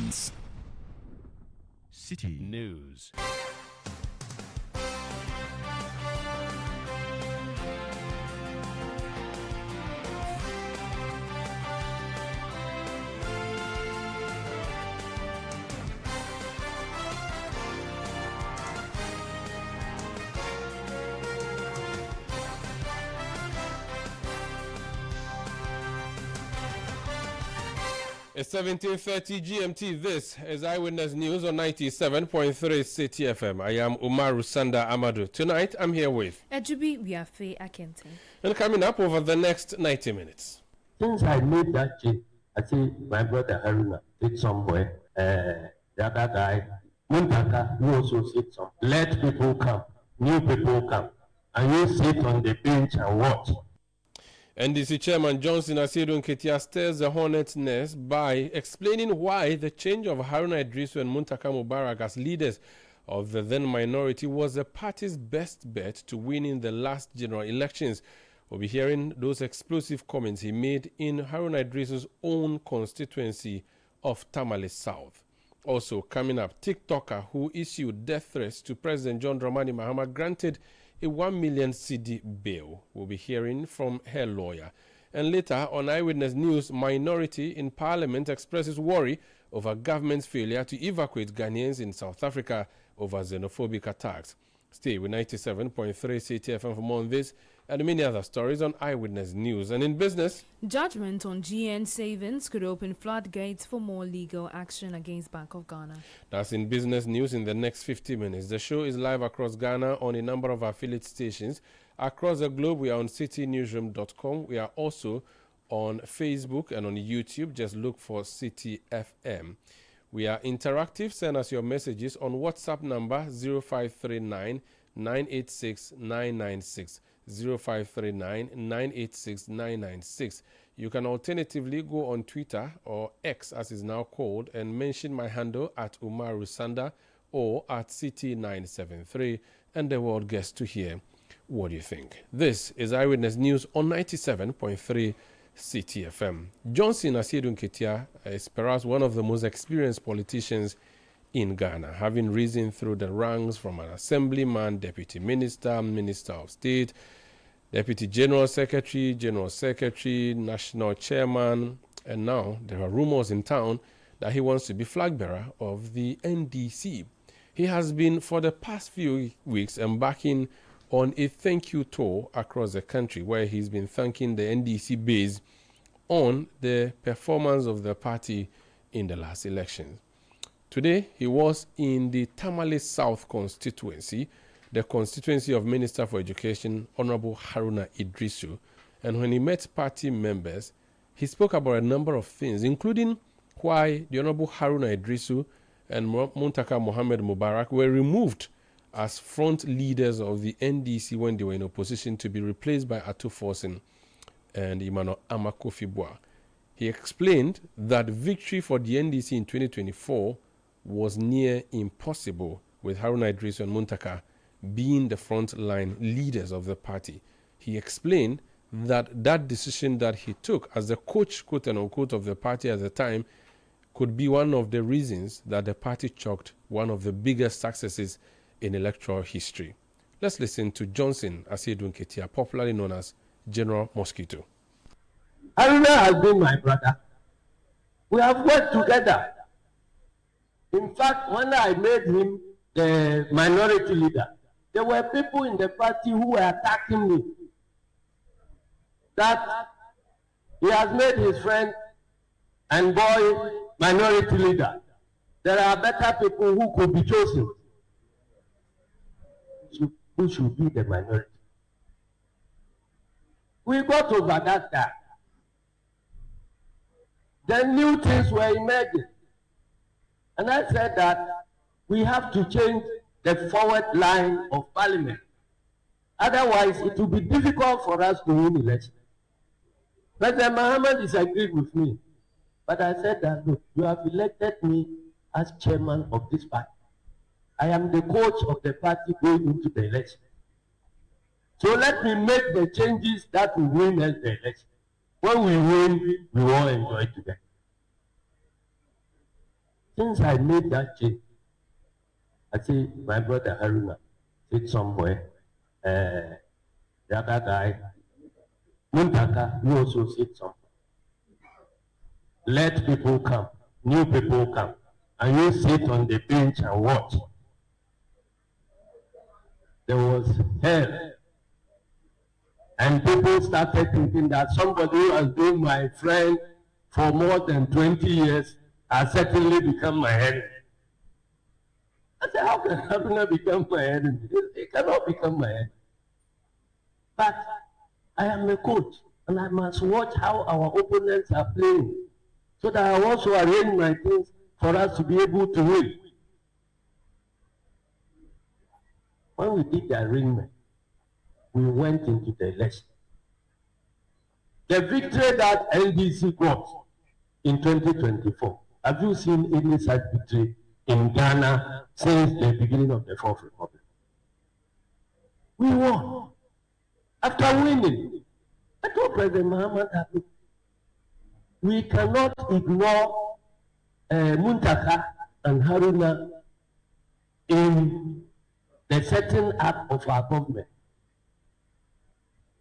headlines. City News. It's 17:30 GMT. This is Eyewitness News on 97.3 Citi FM. I am Umaru Sanda Amadu. Tonight, I'm here with Ejubi Wiafe Akente. And coming up over the next 90 minutes. Since I made that change, I see my brother Haruna sit somewhere. The other guy, Muntaka, you also sit somewhere. Let people come, new people come, and you sit on the bench and watch. NDC Chairman Johnson Asiedu Nketia stirs the hornet's nest by explaining why the change of Haruna Idrisu and Muntaka Mubarak as leaders of the then minority was the party's best bet to winning the last general elections. We'll be hearing those explosive comments he made in Haruna Idrisu's own constituency of Tamale South. Also coming up, TikToker who issued death threats to President John Dramani Mahama granted a 1 million cedi bail. We'll be hearing from her lawyer. And later on Eyewitness News, minority in Parliament expresses worry over government's failure to evacuate Ghanaians in South Africa over xenophobic attacks. Stay with 97.3 Citi FM for more on this and many other stories on Eyewitness News. And in business, Judgment on GN savings could open floodgates for more legal action against Bank of Ghana. That's in business news in the next 50 minutes. The show is live across Ghana on a number of affiliate stations. Across the globe, we are on citynewsroom.com. We are also on Facebook and on YouTube. Just look for Citi FM. We are interactive. Send us your messages on WhatsApp number 0539 986 996. 0539 986 996. You can alternatively go on Twitter or X as is now called and mention my handle at Umaru Sanda or at Citi973 and the world gets to hear what you think. This is Eyewitness News on 97.3 Citi FM. Johnson Asiedu Nketia is perhaps one of the most experienced politicians in Ghana, having risen through the ranks from an assemblyman, deputy minister, minister of state, deputy general secretary, national chairman, and now there are rumors in town that he wants to be flag bearer of the NDC. He has been for the past few weeks embarking on a thank you tour across the country where he's been thanking the NDC base on the performance of the party in the last elections. Today, he was in the Tamale South constituency, the constituency of Minister for Education, Honorable Haruna Idrisu. And when he met party members, he spoke about a number of things, including why the Honorable Haruna Idrisu and Muntaka Mohammed Mubarak were removed as front leaders of the NDC when they were in opposition to be replaced by Ato Forsen and Emmanuel Amakofibwa. He explained that victory for the NDC in 2024 was near impossible, with Haruna Idrisu and Muntaka being the front-line leaders of the party. He explained that that decision that he took as the coach, quote-unquote, of the party at the time could be one of the reasons that the party chalked one of the biggest successes in electoral history. Let's listen to Johnson Asiedu Nketia, popularly known as General Mosquito. Haruna has been my brother. We have worked together. In fact, when I made him the minority leader, there were people in the party who were attacking me. That he has made his friend and boy minority leader. There are better people who could be chosen. Who should be the minority? We got over that time. Then new things were emerging. And I said that we have to change the forward line of Parliament. Otherwise, it will be difficult for us to win elections. President Mahama disagreed with me. But I said that, look, you have elected me as chairman of this party. I am the coach of the party going into the election. So let me make the changes that will win us the election. When we win, we all enjoy together. Since I made that change, I see my brother Haruna sit somewhere. The other guy, Muntaka, you also sit somewhere. Let people come, new people come, and you sit on the bench and watch. There was hell. And people started thinking that somebody who has been my friend for more than 20 years has certainly become my enemy. I said, how can Haruna become my enemy? He cannot become my enemy. But I am a coach, and I must watch how our opponents are playing, so that I also arrange my things for us to be able to win. When we did the arrangement, we went into the election. The victory that NDC got in 2024, have you seen any such victory in Ghana since the beginning of the Fourth Republic? We won. After winning, I told President Muhammad that we cannot ignore Muntaka and Haruna in the setting up of our government.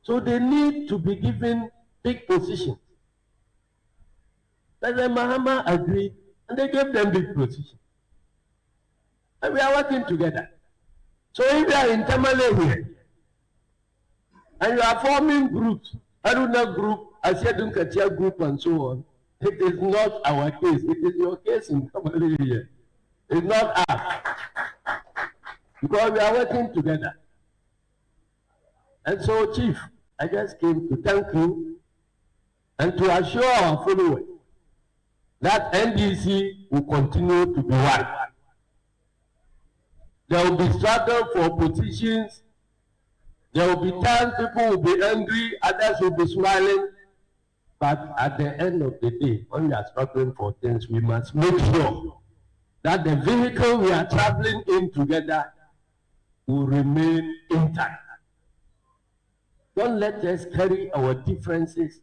So they need to be given big positions. President Mahama agreed, and they gave them big positions. And we are working together. So if you are in Tamale here, and you are forming groups, Haruna group, Asiadun Katia group, and so on, it is not our case. It is your case in Tamale here. It's not us. Because we are working together. And so, Chief, I just came to thank you and to assure our followers that NDC will continue to be one. There will be struggle for positions. There will be times people will be angry, others will be smiling. But at the end of the day, when we are struggling for things, we must make sure that the vehicle we are traveling in together will remain intact. Don't let us carry our differences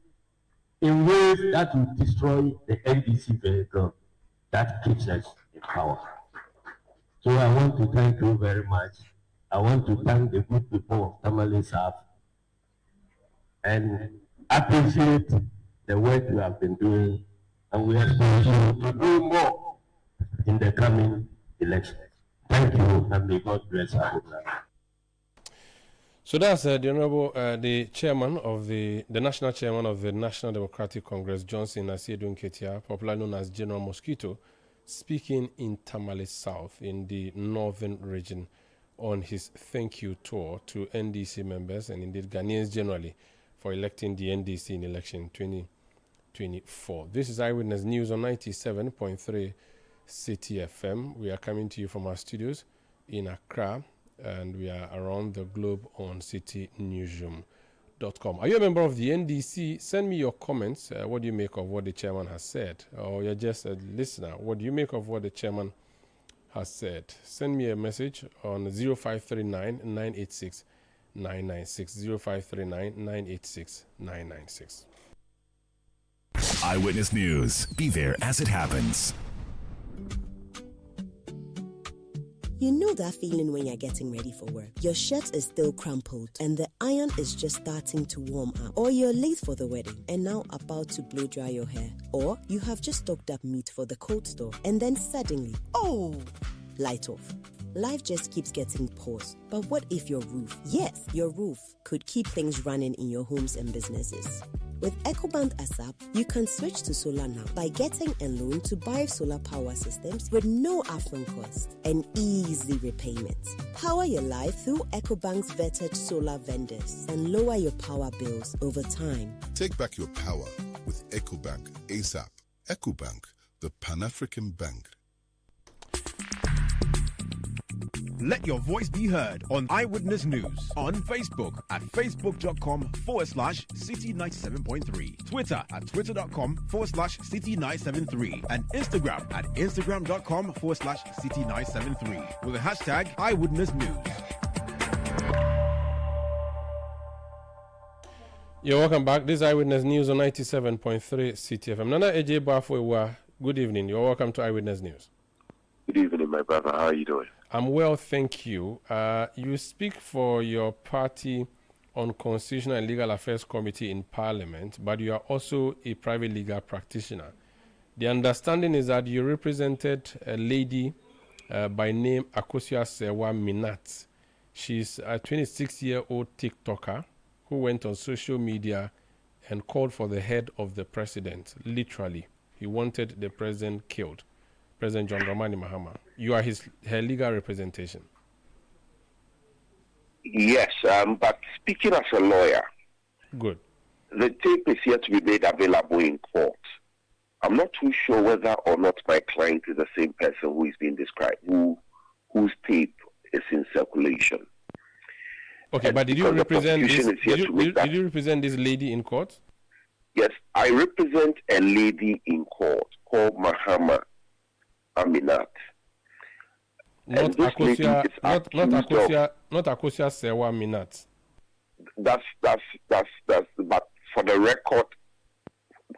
in ways that will destroy the NDC vehicle that keeps us in power. So I want to thank you very much. I want to thank the good people of Tamale South and appreciate the work you have been doing, and we expect you to do more in the coming elections. Thank you, and may God bless our program. So that's the Honorable, the chairman of the national chairman of the National Democratic Congress, Johnson Asiedu Nketia, popularly known as General Mosquito, speaking in Tamale South in the northern region on his thank you tour to NDC members and indeed Ghanaians generally for electing the NDC in election 2024. This is Eyewitness News on 97.3 Citi FM. We are coming to you from our studios in Accra, and we are around the globe on citinewsroom.com. Are you a member of the NDC? Send me your comments. What do you make of what the chairman has said? Or you're just a listener. What do you make of what the chairman has said? Send me a message on 0539 986 996. 0539 986 996. Eyewitness News. Be there as it happens. You know that feeling when you're getting ready for work. Your shirt is still crumpled and the iron is just starting to warm up. Or you're late for the wedding and now about to blow dry your hair. Or you have just stocked up meat for the cold store and then suddenly, light off. Life just keeps getting paused. But what if your roof, yes, your roof, could keep things running in your homes and businesses? With EcoBank ASAP, you can switch to solar now by getting a loan to buy solar power systems with no upfront cost and easy repayment. Power your life through EcoBank's vetted solar vendors and lower your power bills over time. Take back your power with EcoBank ASAP. EcoBank, the Pan-African Bank. Let your voice be heard on Eyewitness News on Facebook at facebook.com/Citi97.3, Twitter at twitter.com/Citi973, and Instagram at instagram.com/Citi973 with the hashtag Eyewitness News. You're welcome back. This is Eyewitness News on 97.3 Citi FM. Nana AJ Bafwewa, good evening. You're welcome to Eyewitness News. Good evening, my brother. How are you doing? I'm well, thank you. You speak for your party on Constitutional and Legal Affairs Committee in Parliament, but you are also a private legal practitioner. The understanding is that you represented a lady by name Akosua Sewa Minat. She's a 26-year-old TikToker who went on social media and called for the head of the president, literally. He wanted the president killed, President John Dramani Mahama. You are her legal representation. Yes, but speaking as a lawyer, good. The tape is yet to be made available in court. I'm not too sure whether or not my client is the same person who is being described, whose tape is in circulation. Okay, and but did you represent this? Did you represent this lady in court? Yes, I represent a lady in court called Mahama Aminat. Not Akosua Sewa Minat. That's. But for the record,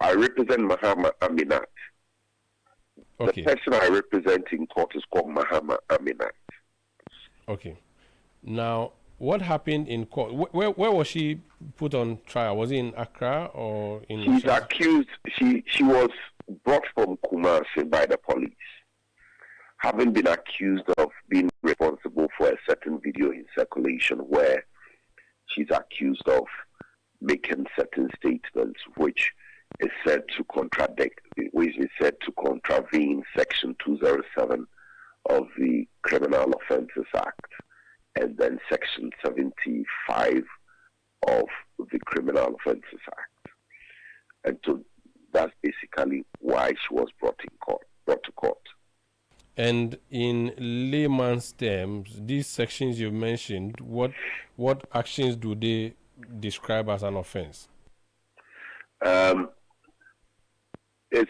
I represent Mahama Aminat. Okay. The person I represent in court is called Mahama Aminat. Okay. Now, what happened in court? Where was she put on trial? Was it in Accra or in? She's accused. She was brought from Kumasi by the police, having been accused of being responsible for a certain video in circulation where she's accused of making certain statements which is said to contravene Section 207 of the Criminal Offences Act and then Section 75 of the Criminal Offences Act. And so that's basically why she was brought to court. And in layman's terms, these sections you mentioned, what actions do they describe as an offense? One is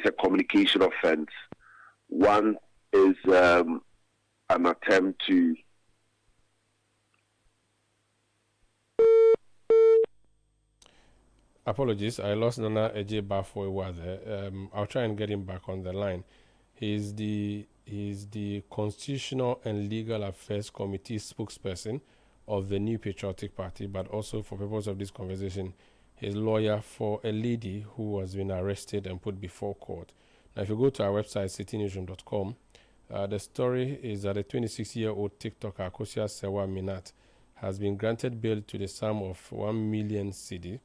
a communication offense. One is an attempt to Apologies, I lost Nana Eje Bafo there. I'll try and get him back on the line. He's the Constitutional and Legal Affairs Committee spokesperson of the New Patriotic Party, but also, for purpose of this conversation, he's lawyer for a lady who has been arrested and put before court. Now, if you go to our website, citinewsroom.com, the story is that a 26-year-old TikToker, Akosua Sewa Minat, has been granted bail to the sum of 1 million cedi,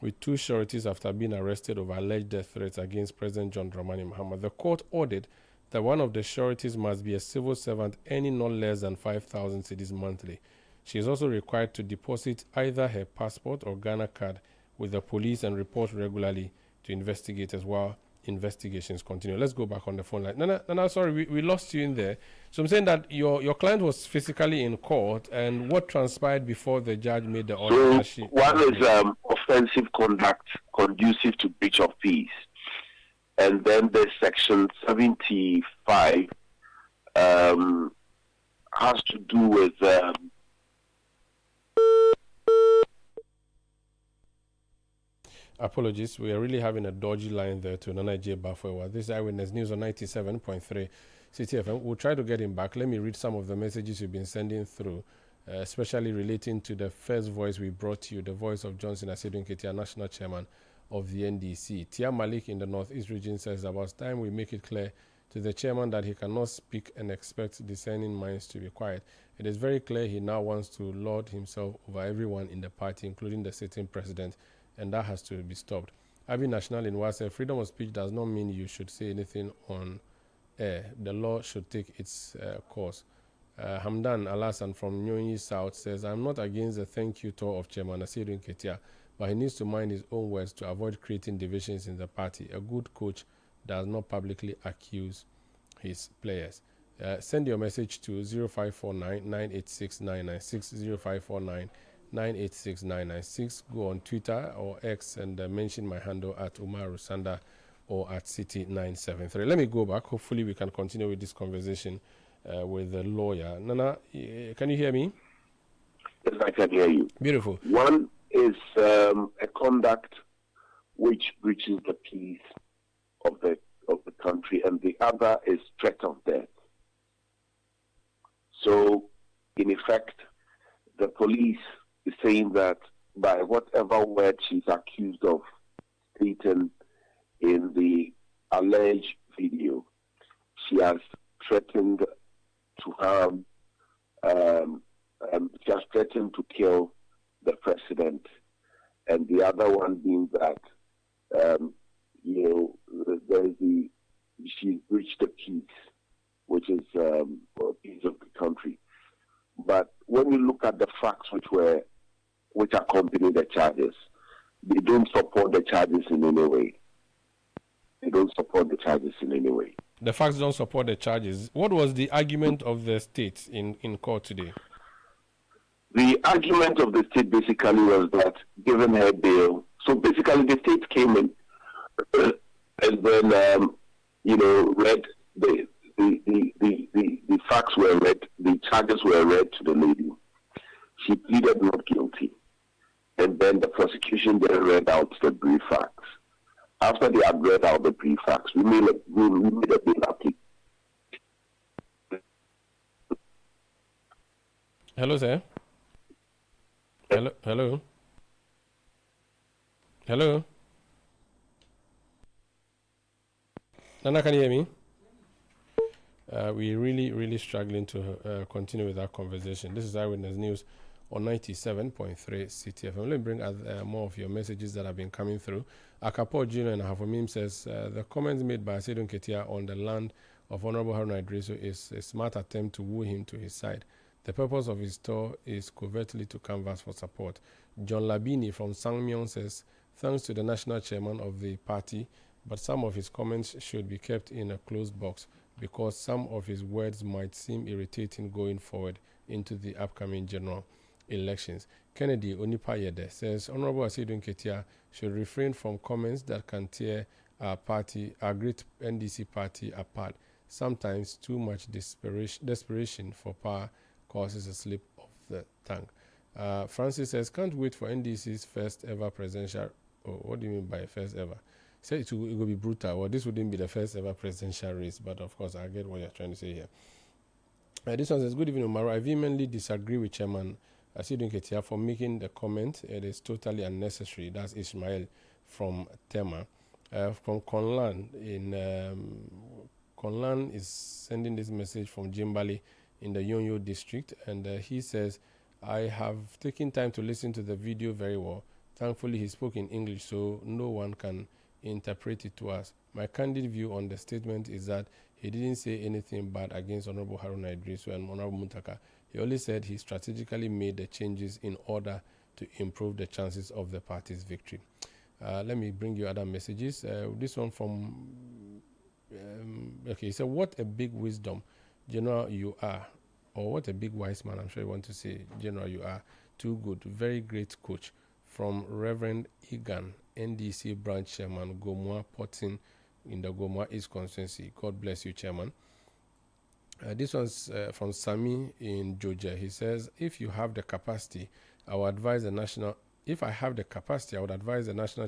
with 2 sureties after being arrested over alleged death threats against President John Dramani Mahama. The court ordered that one of the sureties must be a civil servant earning not less than 5,000 cedis monthly. She is also required to deposit either her passport or Ghana card with the police and report regularly to investigators while investigations continue. Let's go back on the phone line. No, sorry, we lost you in there. So I'm saying that your client was physically in court, and what transpired before the judge made the order? So one is offensive conduct conducive to breach of peace, and then the Section 75 has to do with Apologies, we are really having a dodgy line there to Nana J. Bafwewa. This is Eyewitness News on 97.3 Citi FM. We'll try to get him back. Let me read some of the messages you've been sending through, especially relating to the first voice we brought you, the voice of Johnson Asedun Ketia, National Chairman of the NDC. Tia Malik in the Northeast region says, about time we make it clear to the chairman that he cannot speak and expect discerning minds to be quiet. It is very clear he now wants to lord himself over everyone in the party, including the sitting president, and that has to be stopped. Abi National in Wasa, freedom of speech does not mean you should say anything on air. The law should take its course. Hamdan Alasan from Nyonyi South says, I'm not against the thank you tour of Chairman Asedun Ketia, but he needs to mind his own words to avoid creating divisions in the party. A good coach does not publicly accuse his players. Send your message to 0549 986 996 0549 986 996. Go on Twitter or X and mention my handle at Umaru Sanda or at Citi973. Let me go back. Hopefully we can continue with this conversation with the lawyer. Nana, can you hear me? Yes, I can hear you. Beautiful. One is a conduct which breaches the peace of the country, and the other is threat of death. So, in effect, the police is saying that by whatever word she's accused of stating in the alleged video, she has threatened to harm, she has threatened to kill the president. And the other one being that, she breached the peace, which is peace of the country. But when you look at the facts which accompany the charges, they don't support the charges in any way. They don't support the charges in any way. The facts don't support the charges. What was the argument of the state in court today? The argument of the state basically was that given her bail, so basically the state came in and then read the facts were read, the charges were read to the lady. She pleaded not guilty, and then the prosecution then read out the brief facts. After they had read out the brief facts, we made a bail application. Hello, sir. Hello. Nana, can you hear me? We're really struggling to continue with our conversation. This is Eyewitness News on 97.3 Citi FM. Let me bring more of your messages that have been coming through. Akapo Junior and Hafomim says, the comments made by Asidun Ketia on the land of Honorable Haruna Idrisu is a smart attempt to woo him to his side. The purpose of his tour is covertly to canvass for support. John Labini from Sangmyeon says, thanks to the national chairman of the party, but some of his comments should be kept in a closed box because some of his words might seem irritating going forward into the upcoming general elections. Kennedy Onipayede says, Honorable Asidun Ketia should refrain from comments that can tear our great NDC party apart. Sometimes too much desperation for power causes a slip of the tongue. Francis says, can't wait for NDC's first ever presidential. Oh, what do you mean by first ever? Say it will be brutal. Well, this wouldn't be the first ever presidential race, but of course, I get what you're trying to say here. This one says, good evening, Umaru. I vehemently disagree with Chairman Asidun Ketia for making the comment. It is totally unnecessary. That's Ismail from Tema. From Konlan, Konlan is sending this message from Jimbali in the Yonyo district, and he says, I have taken time to listen to the video very well. Thankfully, he spoke in English, so no one can interpret it to us. My candid view on the statement is that he didn't say anything bad against Honorable Haruna Idrisu and Honorable Muntaka. He only said he strategically made the changes in order to improve the chances of the party's victory. Let me bring you other messages. This one from, he said, what a big wisdom, General, you are. Or what a big wise man, I'm sure you want to say, General, you are. Too good, very great coach. From Reverend Egan, NDC branch chairman, Gomwa Potting in the Gomwa East constituency. God bless you, chairman. This one's from Sami in Georgia. He says, if I have the capacity, I would advise the national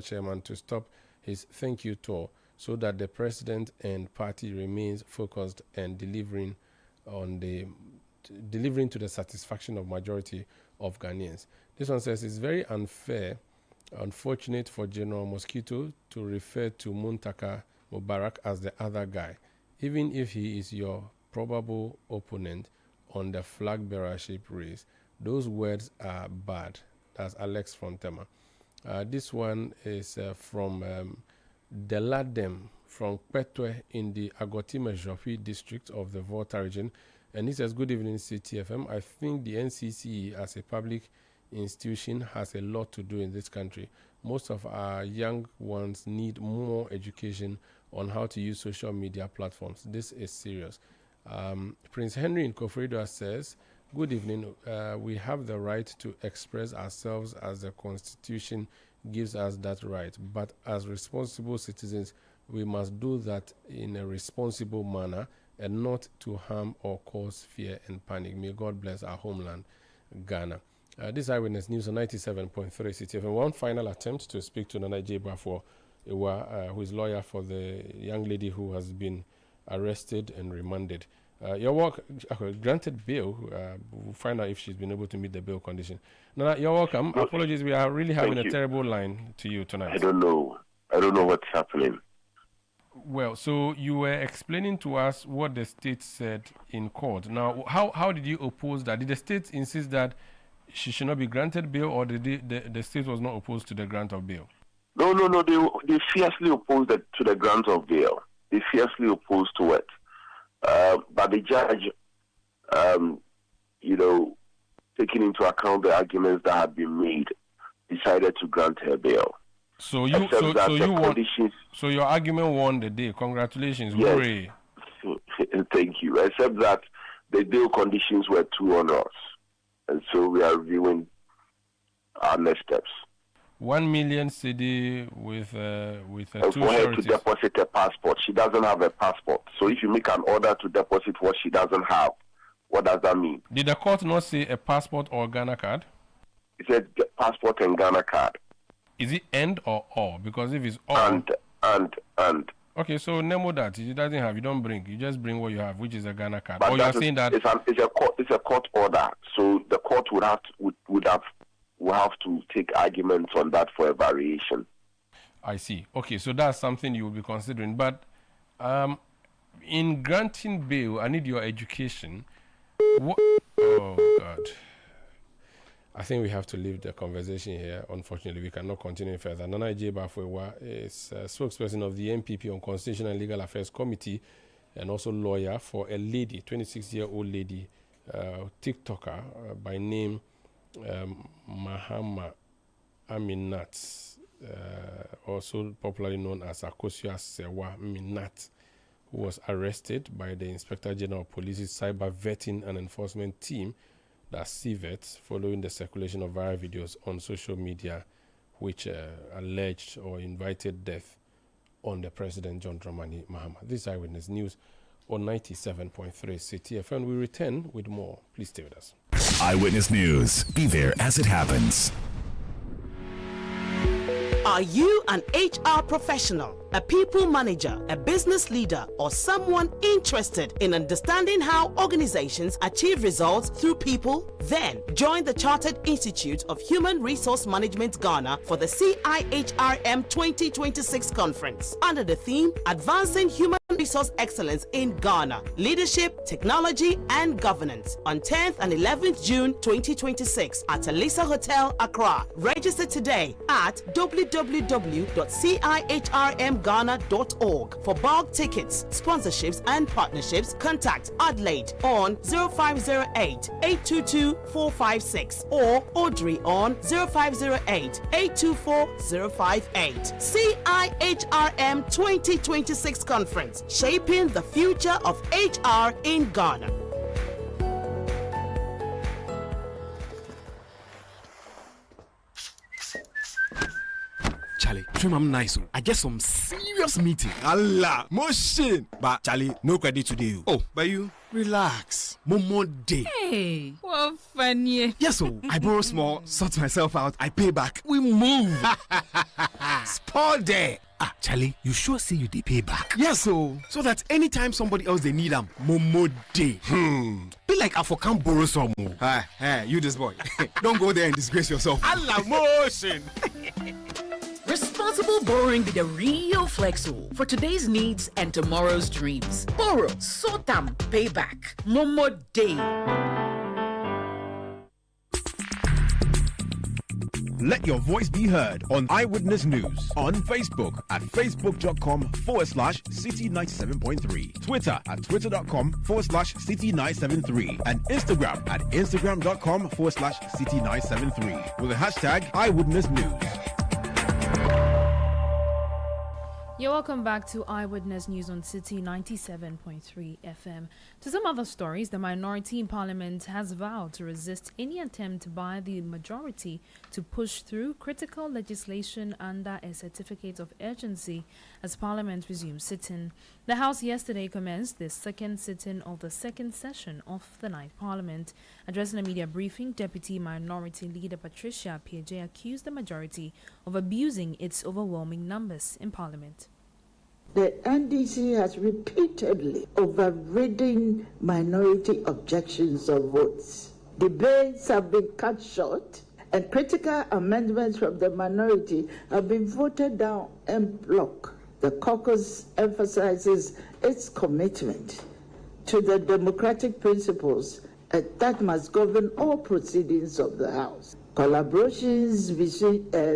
chairman to stop his thank you tour so that the president and party remains focused and delivering to the satisfaction of majority of Ghanaians. This one says, it's very unfortunate for General Mosquito to refer to Muntaka Mubarak as the other guy, even if he is your probable opponent on the flag bearership race. Those words are bad. That's Alex from Tema. This one is from Deladem from Petwe in the Agotime Jofi district of the Volta region. And he says, good evening, Citi FM. I think the NCCE as a public institution has a lot to do in this country. Most of our young ones need more education on how to use social media platforms. This is serious. Prince Henry in Kofridoa says, good evening. We have the right to express ourselves as the Constitution gives us that right. But as responsible citizens, we must do that in a responsible manner and not to harm or cause fear and panic. May God bless our homeland, Ghana. This Eyewitness News on 97.3 Citi FM. One final attempt to speak to Nana J. Brafo who is lawyer for the young lady who has been arrested and remanded. Your work granted bail. We'll find out if she's been able to meet the bail condition. Nana, you're welcome. Apologies, we are really having a terrible line to you tonight. I don't know what's happening. Well, so you were explaining to us what the state said in court. Now, how did you oppose that? Did the state insist that she should not be granted bail, or the state was not opposed to the grant of bail? No. They fiercely opposed to the grant of bail. They fiercely opposed to it. But the judge, taking into account the arguments that had been made, decided to grant her bail. So your argument won the day. Congratulations. Yes. Hooray. Thank you. Except that the bail conditions were too onerous. And so we are reviewing our next steps. 1 million cedi with two for her sureties. To deposit a passport. She doesn't have a passport. So if you make an order to deposit what she doesn't have, what does that mean? Did the court not say a passport or Ghana card? It said passport and Ghana card. Is it and or? Because if it's or... And. Okay, so name that. If it doesn't have, you don't bring. You just bring what you have, which is a Ghana card. But or you're saying that... It's a court order. So the court would have to take arguments on that for a variation. I see. Okay, so that's something you will be considering. But in granting bail, I need your education. Oh, God. I think we have to leave the conversation here. Unfortunately, we cannot continue further. Nana J-Bafwewa is a spokesperson of the MPP on Constitutional and Legal Affairs Committee and also lawyer for a lady, 26-year-old lady, TikToker by name Mahama Aminat, also popularly known as Akosua Sewa Minat, who was arrested by the Inspector General of Police's Cyber Vetting and Enforcement Team, that's CVET, following the circulation of viral videos on social media which alleged or invited death on the President John Dramani Mahama. This is Eyewitness News on 97.3 Citi FM. We return with more. Please stay with us. Eyewitness News. Be there as it happens. Are you an HR professional, a people manager, a business leader, or someone interested in understanding how organizations achieve results through people? Then join the Chartered Institute of Human Resource Management Ghana for the CIHRM 2026 conference under the theme Advancing Human Resource Excellence in Ghana, Leadership, Technology and Governance on 10th and 11th June 2026 at Alisa Hotel, Accra. Register today at www.cihrmghana.org. For bulk tickets, sponsorships and partnerships, contact Adelaide on 0508-822-456 or Audrey on 0508-824-058. CIHRM 2026 conference, shaping the future of HR in Ghana. Charlie, trim I'm nice. I get some serious meeting. Allah, motion. But Charlie, no credit today. Oh, but you relax. Momo day. Hey, what funny. Yes, so I borrow small, sort myself out, I pay back. We move. Spot there. Ah, Charlie, you sure say you dey pay back? Yes, so that anytime somebody else they need them, Momo day. Be like I for can't borrow some more. Hey, you this boy. Don't go there and disgrace yourself. Allah, motion. Responsible borrowing be the real flexo for today's needs and tomorrow's dreams. Borrow, sort them, pay back. Momo day. Let your voice be heard on Eyewitness News on Facebook at facebook.com/Citi97.3, Twitter at twitter.com/Citi973, and Instagram at instagram.com/Citi973 with the hashtag Eyewitness News. You're welcome back to Eyewitness News on Citi 97.3 FM. To some other stories, the minority in Parliament has vowed to resist any attempt by the majority to push through critical legislation under a certificate of urgency as Parliament resumes sitting. The House yesterday commenced the second sitting of the second session of the ninth Parliament. Addressing a media briefing, Deputy Minority Leader Patricia Appiah accused the majority of abusing its overwhelming numbers in Parliament. The NDC has repeatedly overridden minority objections or votes. Debates have been cut short, and critical amendments from the minority have been voted down en bloc. The caucus emphasizes its commitment to the democratic principles that must govern all proceedings of the House. Collaborations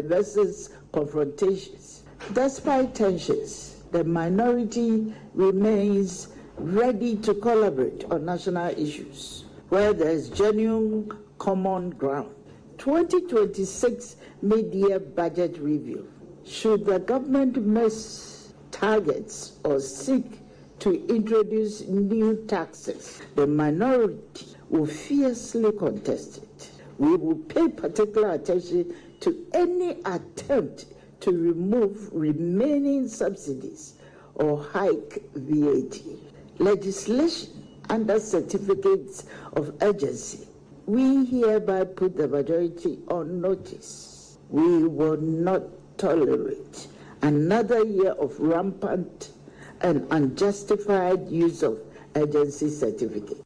versus confrontations. Despite tensions, the minority remains ready to collaborate on national issues where there is genuine common ground. 2026 mid-year budget review. Should the government miss targets or seek to introduce new taxes, the minority will fiercely contest it. We will pay particular attention to any attempt to remove remaining subsidies or hike VAT. Legislation under certificates of urgency. We hereby put the majority on notice. We will not tolerate another year of rampant and unjustified use of urgency certificates.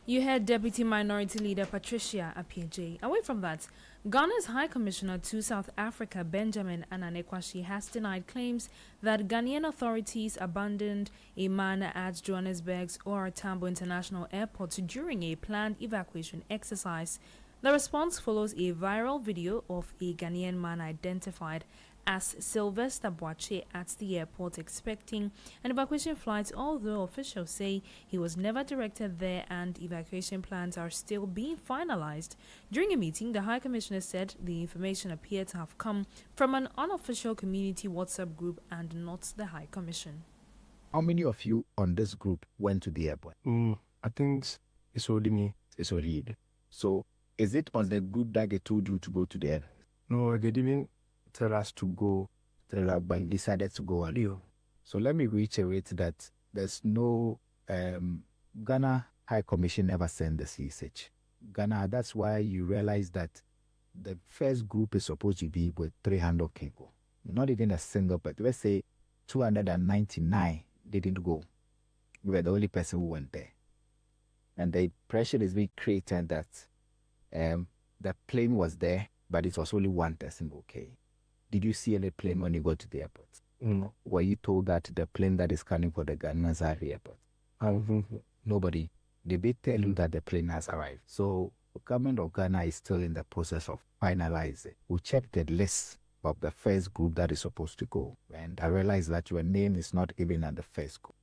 You heard Deputy Minority Leader Patricia Appiah. Away from that, Ghana's High Commissioner to South Africa, Benjamin Ananekwashi, has denied claims that Ghanaian authorities abandoned a man at Johannesburg's OR Tambo International Airport during a planned evacuation exercise. The response follows a viral video of a Ghanaian man identified as Sylvester Boache at the airport expecting an evacuation flight, although officials say he was never directed there and evacuation plans are still being finalized. During a meeting, the High Commissioner said the information appeared to have come from an unofficial community WhatsApp group and not the High Commission. How many of you on this group went to the airport? I think it's only me. It's only you. So, is it on the group that they told you to go to the airport? No, they didn't tell us to go. But you decided to go on. So let me reiterate that there's no Ghana High Commission ever sent the CSH. Ghana, that's why you realize that the first group is supposed to be with 300 people. Not even a single, but let's say 299 didn't go. We were the only person who went there. And the impression is being created that the plane was there, but it was only one person okay. Did you see any plane when you go to the airport? No. Were you told that the plane that is coming for the Ghanaian airport? Nobody. Did they tell you that the plane has arrived? So the government of Ghana is still in the process of finalizing. We checked the list of the first group that is supposed to go, and I realized that your name is not even at the first group.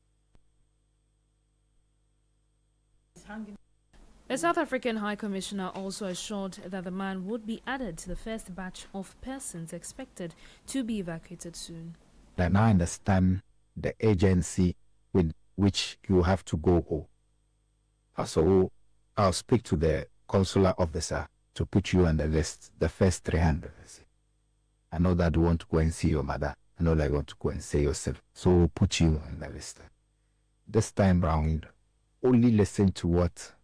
The South African High Commissioner also assured that the man would be added to the first batch of persons expected to be evacuated soon. I now understand the agency with which you have to go home. So I'll speak to the consular officer to put you on the list, the first 300. I know that you want to go and see your mother. I know that you want to go and see yourself. So we'll put you on the list. This time round, only listen to what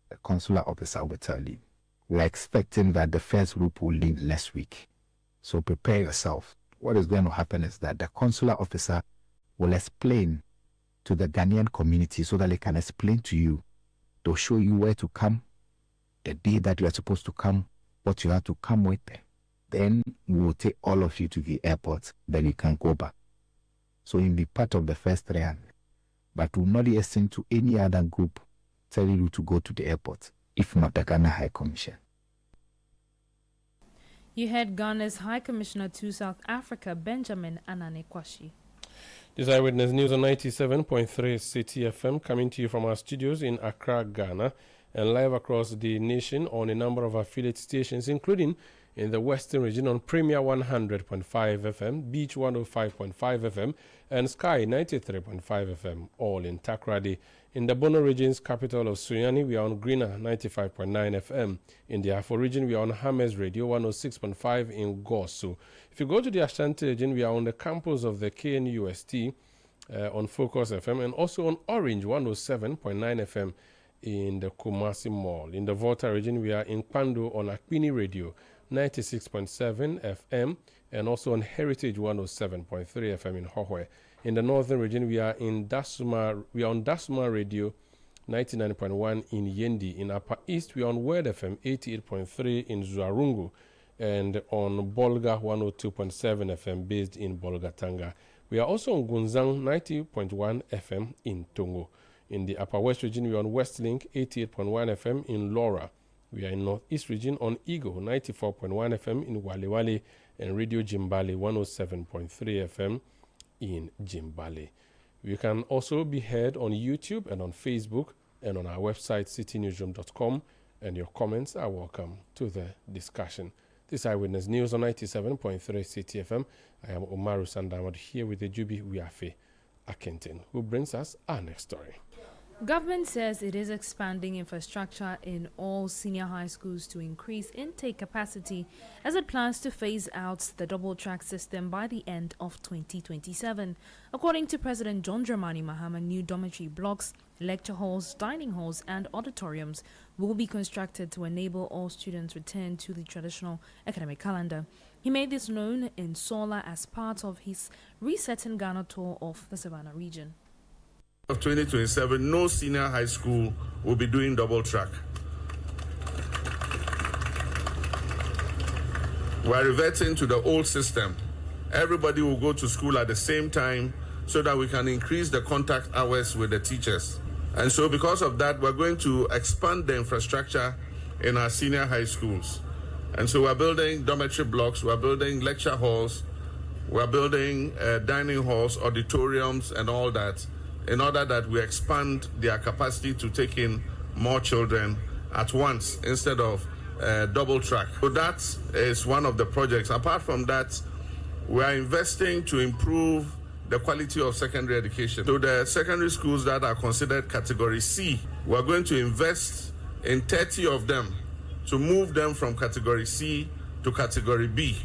the consular officer will tell you. We're expecting that the first group will leave next week. So prepare yourself. What is going to happen is that the consular officer will explain to the Ghanaian community so that they can explain to you. They'll show you where to come, the day that you are supposed to come, what you have to come with. Then we will take all of you to the airport, then you can go back. So you'll be part of the first 300. But will not listen to any other group telling you to go to the airport, if not the Ghana High Commission. You heard Ghana's High Commissioner to South Africa, Benjamin Ananekwashi. This Eyewitness News on 97.3 Citi FM, coming to you from our studios in Accra, Ghana, and live across the nation on a number of affiliate stations, including In the Western region on Premier 100.5 FM, Beach 105.5 FM, and Sky 93.5 FM, all in Takoradi. In the Bono region's capital of Sunyani, we are on Greener 95.9 FM. In the Afo region, we are on Hammers Radio 106.5 in Gosu. If you go to the Ashanti region, we are on the campus of the KNUST on Focus FM, and also on Orange 107.9 FM in the Kumasi Mall. In the Volta region, we are in Kpando on Akpini Radio 96.7 FM, and also on Heritage 107.3 FM in Hohwe. In the Northern region, we are on Dasuma Radio 99.1 in Yendi. In Upper East, we are on Word FM 88.3 in Zuarungu, and on Bolga 102.7 FM based in Bolgatanga. We are also on Gunzang 90.1 FM in Tongo. In the Upper West region, we are on Westlink 88.1 FM in Laura. We are in Northeast region on Eagle 94.1 FM in Waliwali, and Radio Jimbali 107.3 FM in Jimbali. We can also be heard on YouTube and on Facebook and on our website citynewsroom.com, and your comments are welcome to the discussion. This is Eyewitness News on 97.3 Citi FM. I am Omaru Sandamad here with the Jubi Wiafe Akentin, who brings us our next story. Government says it is expanding infrastructure in all senior high schools to increase intake capacity as it plans to phase out the double-track system by the end of 2027. According to President John Dramani Mahama, new dormitory blocks, lecture halls, dining halls and auditoriums will be constructed to enable all students return to the traditional academic calendar. He made this known in Sola as part of his Resetting Ghana tour of the Savannah region. Of 2027, no senior high school will be doing double track. We're reverting to the old system. Everybody will go to school at the same time so that we can increase the contact hours with the teachers. And so because of that, we're going to expand the infrastructure in our senior high schools. And so we're building dormitory blocks, we're building lecture halls, we're building dining halls, auditoriums, and all that, in order that we expand their capacity to take in more children at once instead of double track. So that is one of the projects. Apart from that, we are investing to improve the quality of secondary education. So the secondary schools that are considered category C, we are going to invest in 30 of them to move them from category C to category B.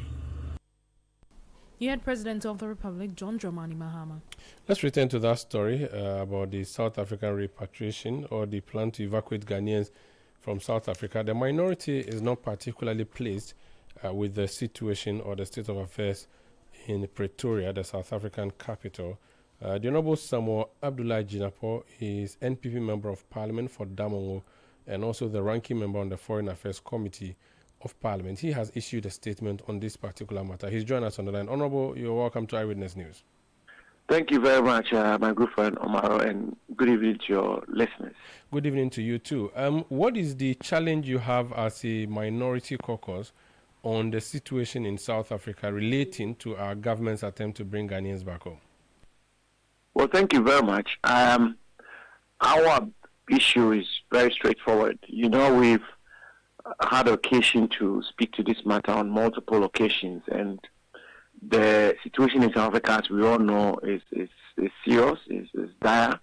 You had President of the Republic, John Dramani Mahama. Let's return to that story about the South African repatriation or the plan to evacuate Ghanaians from South Africa. The minority is not particularly pleased with the situation or the state of affairs in Pretoria, the South African capital. The Honorable Samuel Abdullah Jinapo is NPP Member of Parliament for Damongo and also the ranking member on the Foreign Affairs Committee of Parliament. He has issued a statement on this particular matter. He's joined us on the line. Honorable, you're welcome to Eyewitness News. Thank you very much, my good friend Omaro, and good evening to your listeners. Good evening to you too. What is the challenge you have as a minority caucus on the situation in South Africa relating to our government's attempt to bring Ghanaians back home? Well, thank you very much. Our issue is very straightforward. You know, we've had occasion to speak to this matter on multiple occasions, and the situation in South Africa, as we all know, is serious, is dire.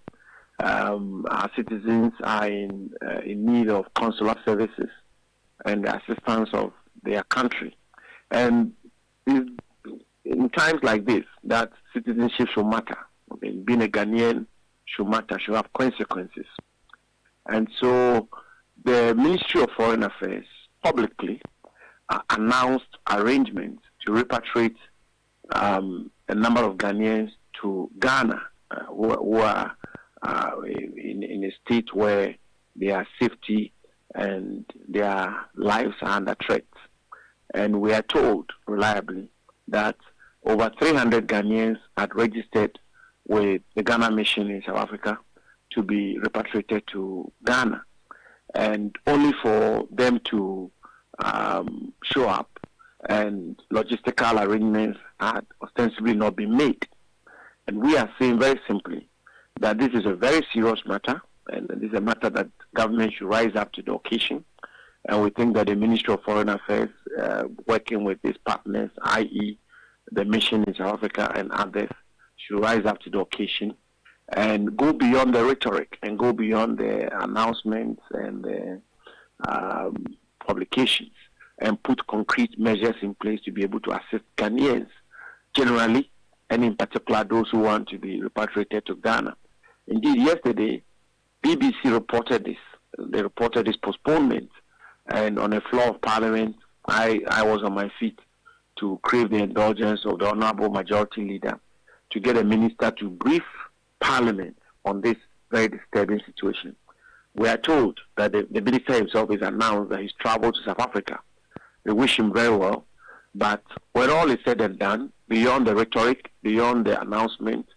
Our citizens are in need of consular services and the assistance of their country. And in times like this, that citizenship should matter. Okay? Being a Ghanaian should matter, should have consequences. And so the Ministry of Foreign Affairs publicly announced arrangements to repatriate a number of Ghanaians to Ghana who are in a state where their safety and their lives are under threat. And we are told reliably that over 300 Ghanaians had registered with the Ghana mission in South Africa to be repatriated to Ghana, and only for them to show up and logistical arrangements had ostensibly not been made. And we are saying very simply that this is a very serious matter, and this is a matter that government should rise up to the occasion And we think that the Ministry of Foreign Affairs, working with its partners, i.e. the mission in South Africa and others, should rise up to the occasion and go beyond the rhetoric and go beyond the announcements and the publications and put concrete measures in place to be able to assist Ghanaians generally, and in particular those who want to be repatriated to Ghana. Indeed, yesterday, BBC reported this. They reported this postponement, and on the floor of Parliament, I was on my feet to crave the indulgence of the Honourable Majority Leader to get a minister to brief Parliament on this very disturbing situation. We are told that the minister himself has announced that he's traveled to South Africa. We wish him very well, but when all is said and done, beyond the rhetoric, beyond the announcements,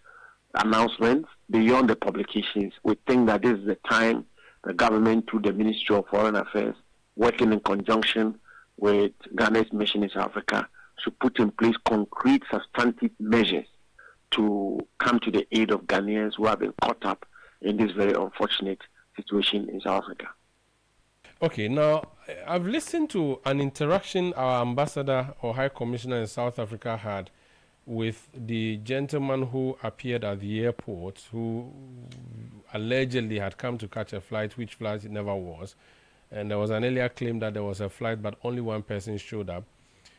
beyond the publications, we think that this is the time the government, through the Ministry of Foreign Affairs, working in conjunction with Ghana's mission in South Africa, should put in place concrete, substantive measures to come to the aid of Ghanaians who have been caught up in this very unfortunate situation in South Africa. Okay, now, I've listened to an interaction our ambassador or high commissioner in South Africa had with the gentleman who appeared at the airport, who allegedly had come to catch a flight, which flight it never was. And there was an earlier claim that there was a flight, but only one person showed up.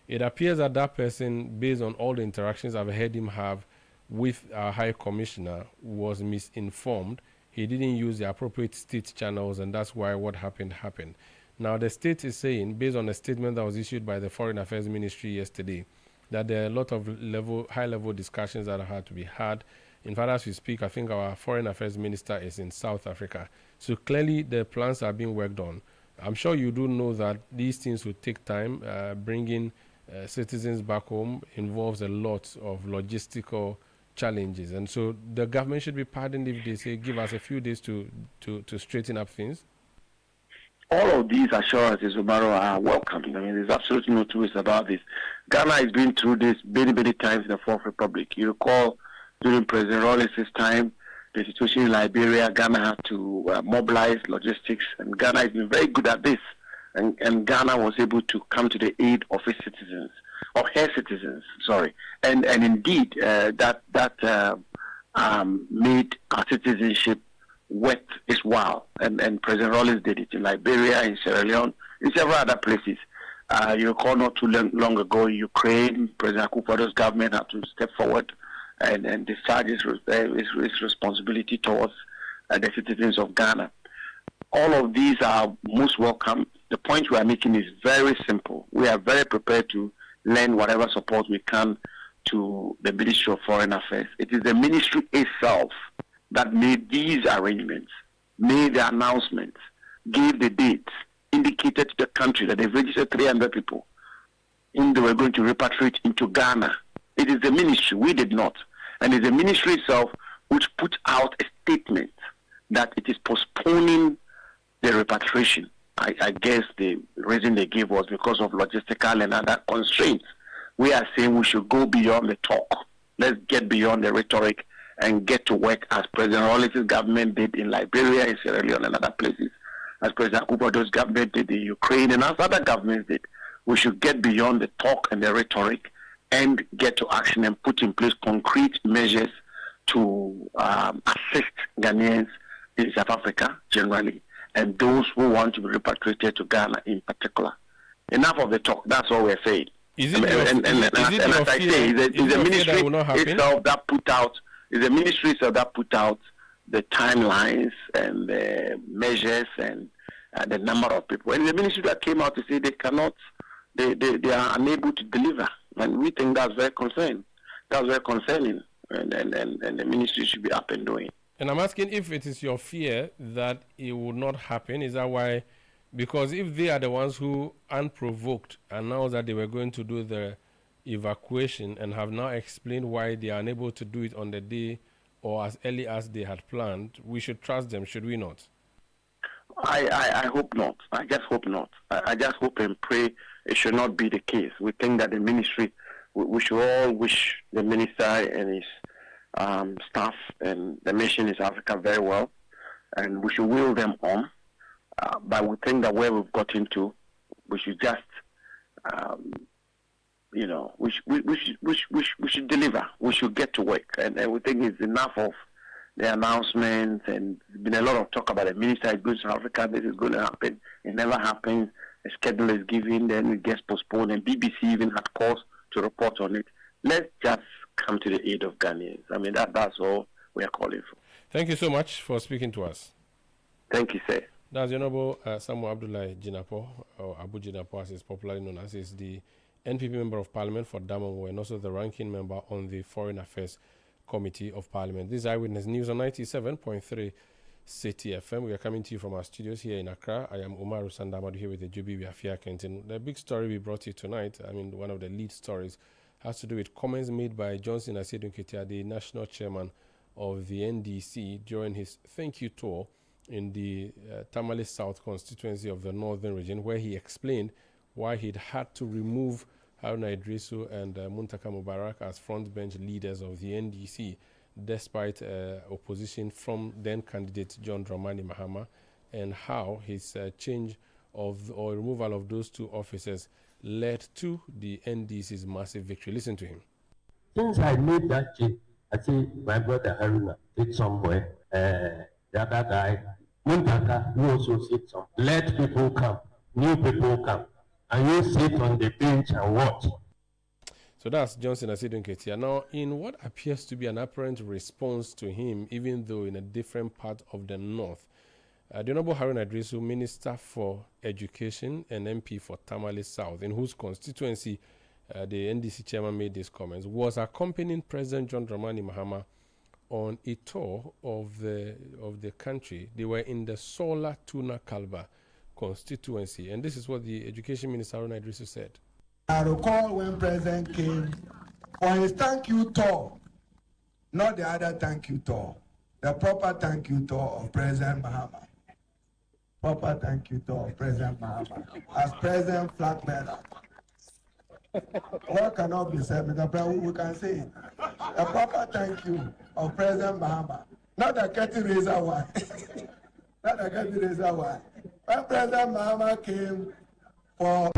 It appears that that person, based on all the interactions I've heard him have with our high commissioner, was misinformed. He didn't use the appropriate state channels, and that's why what happened. Now, the state is saying, based on a statement that was issued by the Foreign Affairs Ministry yesterday, that there are a lot of high-level discussions that had to be had. In fact, as we speak, I think our Foreign Affairs Minister is in South Africa. So clearly, the plans are being worked on. I'm sure you do know that these things will take time. Bringing citizens back home involves a lot of logistical challenges, and so the government should be pardoned if they say give us a few days to straighten up things. All of these assurances, Omaro, are welcome. I mean, there's absolutely no twist about this. Ghana has been through this many, many times in the Fourth Republic. You recall during President Rawlings' time, the situation in Liberia, Ghana had to mobilize logistics, and Ghana has been very good at this. And Ghana was able to come to the aid of its citizens, of her citizens, sorry. And indeed, that made our citizenship worth its while. And President Rawlings did it in Liberia, in Sierra Leone, in several other places. You recall not too long ago in Ukraine, President Akufo-Addo's government had to step forward and discharge its responsibility towards the citizens of Ghana. All of these are most welcome. The point we are making is very simple. We are very prepared to lend whatever support we can to the Ministry of Foreign Affairs. It is the ministry itself that made these arrangements, made the announcements, gave the dates, indicated to the country that they've registered 300 people and they were going to repatriate into Ghana. It is the ministry, we did not. And it's the ministry itself which put out a statement that it is postponing the repatriation. I guess the reason they gave was because of logistical and other constraints. We are saying we should go beyond the talk. Let's get beyond the rhetoric and get to work as President Rawlings' government did in Liberia, in Sierra Leone, and other places, as President Akufo-Addo's government did in Ukraine, and as other governments did. We should get beyond the talk and the rhetoric and get to action and put in place concrete measures to assist Ghanaians in South Africa generally, and those who want to be repatriated to Ghana in particular. Enough of the talk. That's all we're saying. Is it as I say, it's the ministry itself that put out. It's the ministry itself that put out the timelines and the measures and the number of people. And the ministry that came out to say they cannot, they are unable to deliver. And we think that's very concerning. That's very concerning. And the ministry should be up and doing. And I'm asking if it is your fear that it will not happen. Is that why? Because if they are the ones who, unprovoked, announced that they were going to do the evacuation and have now explained why they are unable to do it on the day or as early as they had planned, we should trust them, should we not? I hope not. I just hope not. I just hope and pray it should not be the case. We think that the ministry, we should all wish the minister and his staff and the mission in South Africa very well, and we should will them on. But we think that where we've got into, we should just, you know, we should deliver. We should get to work. And we think it's enough of the announcements, and there's been a lot of talk about the minister is going to South Africa, this is going to happen. It never happens. A schedule is given, then it gets postponed, and BBC even had calls to report on it. Let's just come to the aid of Ghanaians. I mean, that's all we are calling for. Thank you so much for speaking to us. Thank you, sir. That's the Honorable Samuel Attah-Mensah, or Abu Jinapo, as he's popularly known as, is the NPP Member of Parliament for Damongo and also the ranking member on the Foreign Affairs Committee of Parliament. This is Eyewitness News on 97.3 Citi FM. We are coming to you from our studios here in Accra. I am Umar Sandamadu here with the Jubi Wiafia Kenton. The big story we brought you tonight, I mean, one of the lead stories, has to do with comments made by Johnson Asiedu Nketia, the national chairman of the NDC, during his thank you tour in the Tamale South constituency of the Northern region, where he explained why he'd had to remove Haruna Idrisu and Muntaka Mubarak as frontbench leaders of the NDC, despite opposition from then candidate John Dramani Mahama, and how his change of or removal of those two officers led to the NDC's massive victory. Listen to him. Since I made that change, I say my brother Haruna sit somewhere. The other guy, Muntaka, you also sit somewhere. Let people come, new people come, and you sit on the bench and watch. So that's Johnson Asiedu Nketia. Now, in what appears to be an apparent response to him, even though in a different part of the north, the Honorable Haruna Idrisu, Minister for Education and MP for Tamale South, in whose constituency the NDC chairman made these comments, was accompanying President John Dramani Mahama on a tour of the country. They were in the Sola Tuna Kalba constituency, and this is what the Education Minister Haruna Idrisu said. I recall when President came on his thank you tour, not the other thank you tour, the proper thank you tour of President Mahama. Proper thank you tour of President Mahama as President flag bearer. What cannot be said, because we can say it. A proper thank you of President Mahama, not the curtain raiser one. Not the curtain raiser one. When President Mahama came for...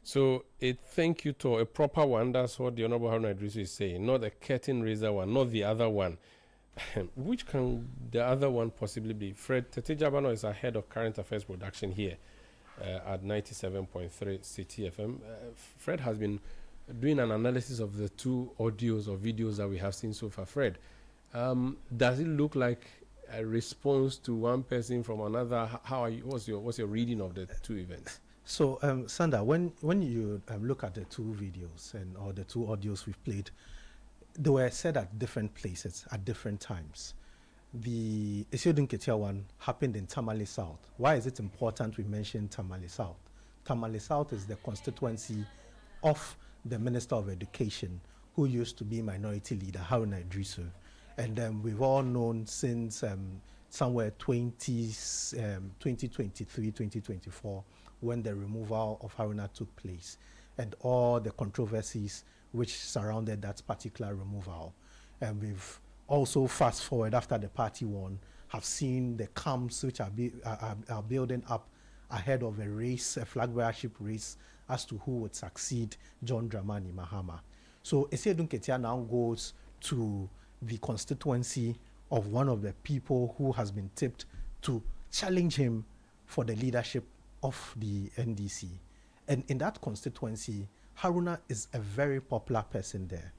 So a thank you to a proper one, that's what the Honorable Haruna Idrisu is saying, not a curtain raiser one, not the other one. Which can the other one possibly be? Fred Tetejabano is our head of current affairs production here at 97.3 Citi FM. Fred has been doing an analysis of the two audios or videos that we have seen so far. Fred, does it look like a response to one person from another? How are you? What's your reading of the two events? So, Sandra, when you look at the two videos or the two audios we've played, they were said at different places at different times. The Asiedu Nketia one happened in Tamale South. Why is it important we mention Tamale South? Tamale South is the constituency of the Minister of Education, who used to be minority leader, Haruna Idrisu. And we've all known since somewhere 2023, 2024, when the removal of Haruna took place, and all the controversies which surrounded that particular removal. And we've also, fast forward after the party won, have seen the camps which are building up ahead of a race, a flag bearership race, as to who would succeed John Dramani Mahama. So Asiedu Nketia now goes to the constituency of one of the people who has been tipped to challenge him for the leadership of the NDC. And in that constituency, Haruna is a very popular person there.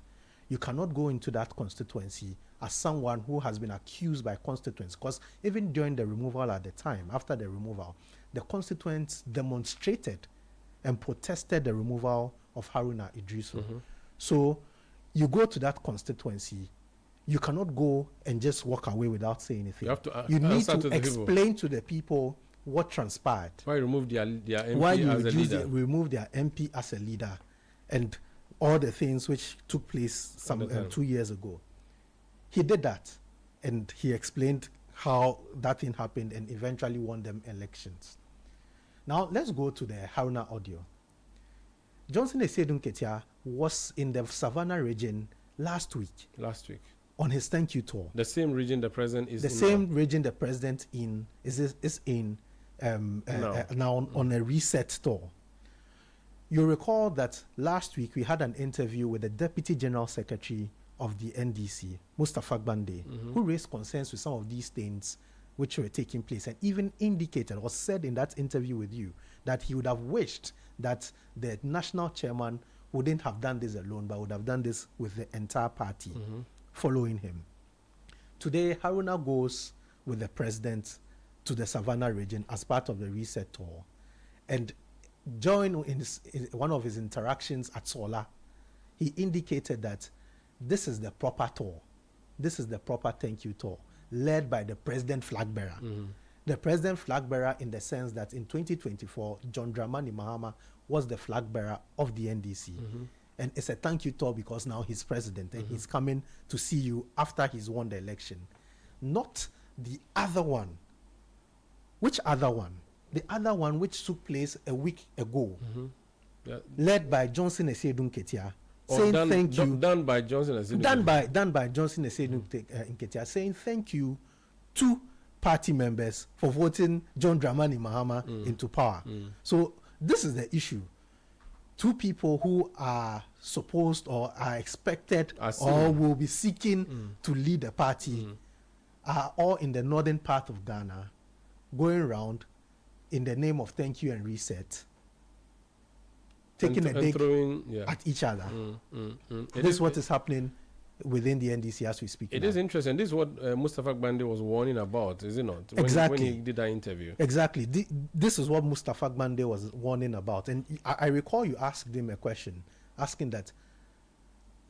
You cannot go into that constituency as someone who has been accused by constituents, because even during the removal at the time, after the removal, the constituents demonstrated and protested the removal of Haruna Idrisu. Mm-hmm. So you go to that constituency, you cannot go and just walk away without saying anything. You have to you need to explain to the people what transpired. Why remove their MP as a leader? Remove their MP as a leader, and all the things which took place 2 years ago. He did that, and he explained how that thing happened and eventually won them elections. Now let's go to the Haruna audio. Johnson Asiedu Nketia was in the Savannah region last week. On his thank you tour. The same region the president is in. The same region the president is in now on a reset tour. You recall that last week we had an interview with the Deputy General Secretary of the NDC, Mustafa Gbande, who raised concerns with some of these things which were taking place, and even indicated or said in that interview with you that he would have wished that the national chairman wouldn't have done this alone, but would have done this with the entire party following him. Today, Haruna goes with the president to the Savannah region as part of the reset tour, and in one of his interactions at Sola, he indicated that this is the proper tour. This is the proper thank you tour, led by the president flag bearer. The president flag bearer, in the sense that in 2024, John Dramani Mahama was the flag bearer of the NDC. And it's a thank you tour because now he's president and he's coming to see you after he's won the election. Not the other one. Which other one? The other one which took place a week ago, led by Johnson Esedun Ketia, saying thank you. Done by Johnson Esedun. Done by Johnson Esedun Ketia, saying thank you to party members for voting John Dramani Mahama into power. So this is the issue. Two people who are supposed or are expected or will be seeking to lead the party are all in the northern part of Ghana, going around in the name of thank you and reset, taking a dig at each other. This is what is happening within the NDC as we speak. It is interesting. This is what Mustafa Gbande was warning about, is it not? Exactly. When he did that interview. Exactly. This is what Mustafa Gbande was warning about. And I recall you asked him a question, asking that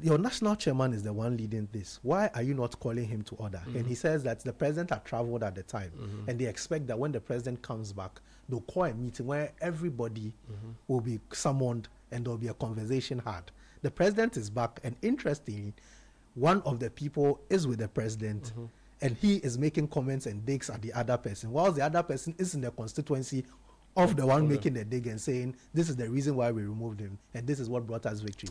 your national chairman is the one leading this. Why are you not calling him to order? And he says that the president had traveled at the time, and they expect that when the president comes back, they'll call a meeting where everybody will be summoned and there'll be a conversation had. The president is back, and interestingly, one of the people is with the president, and he is making comments and digs at the other person, whilst the other person is in the constituency of the one making the dig and saying, this is the reason why we removed him, and this is what brought us victory.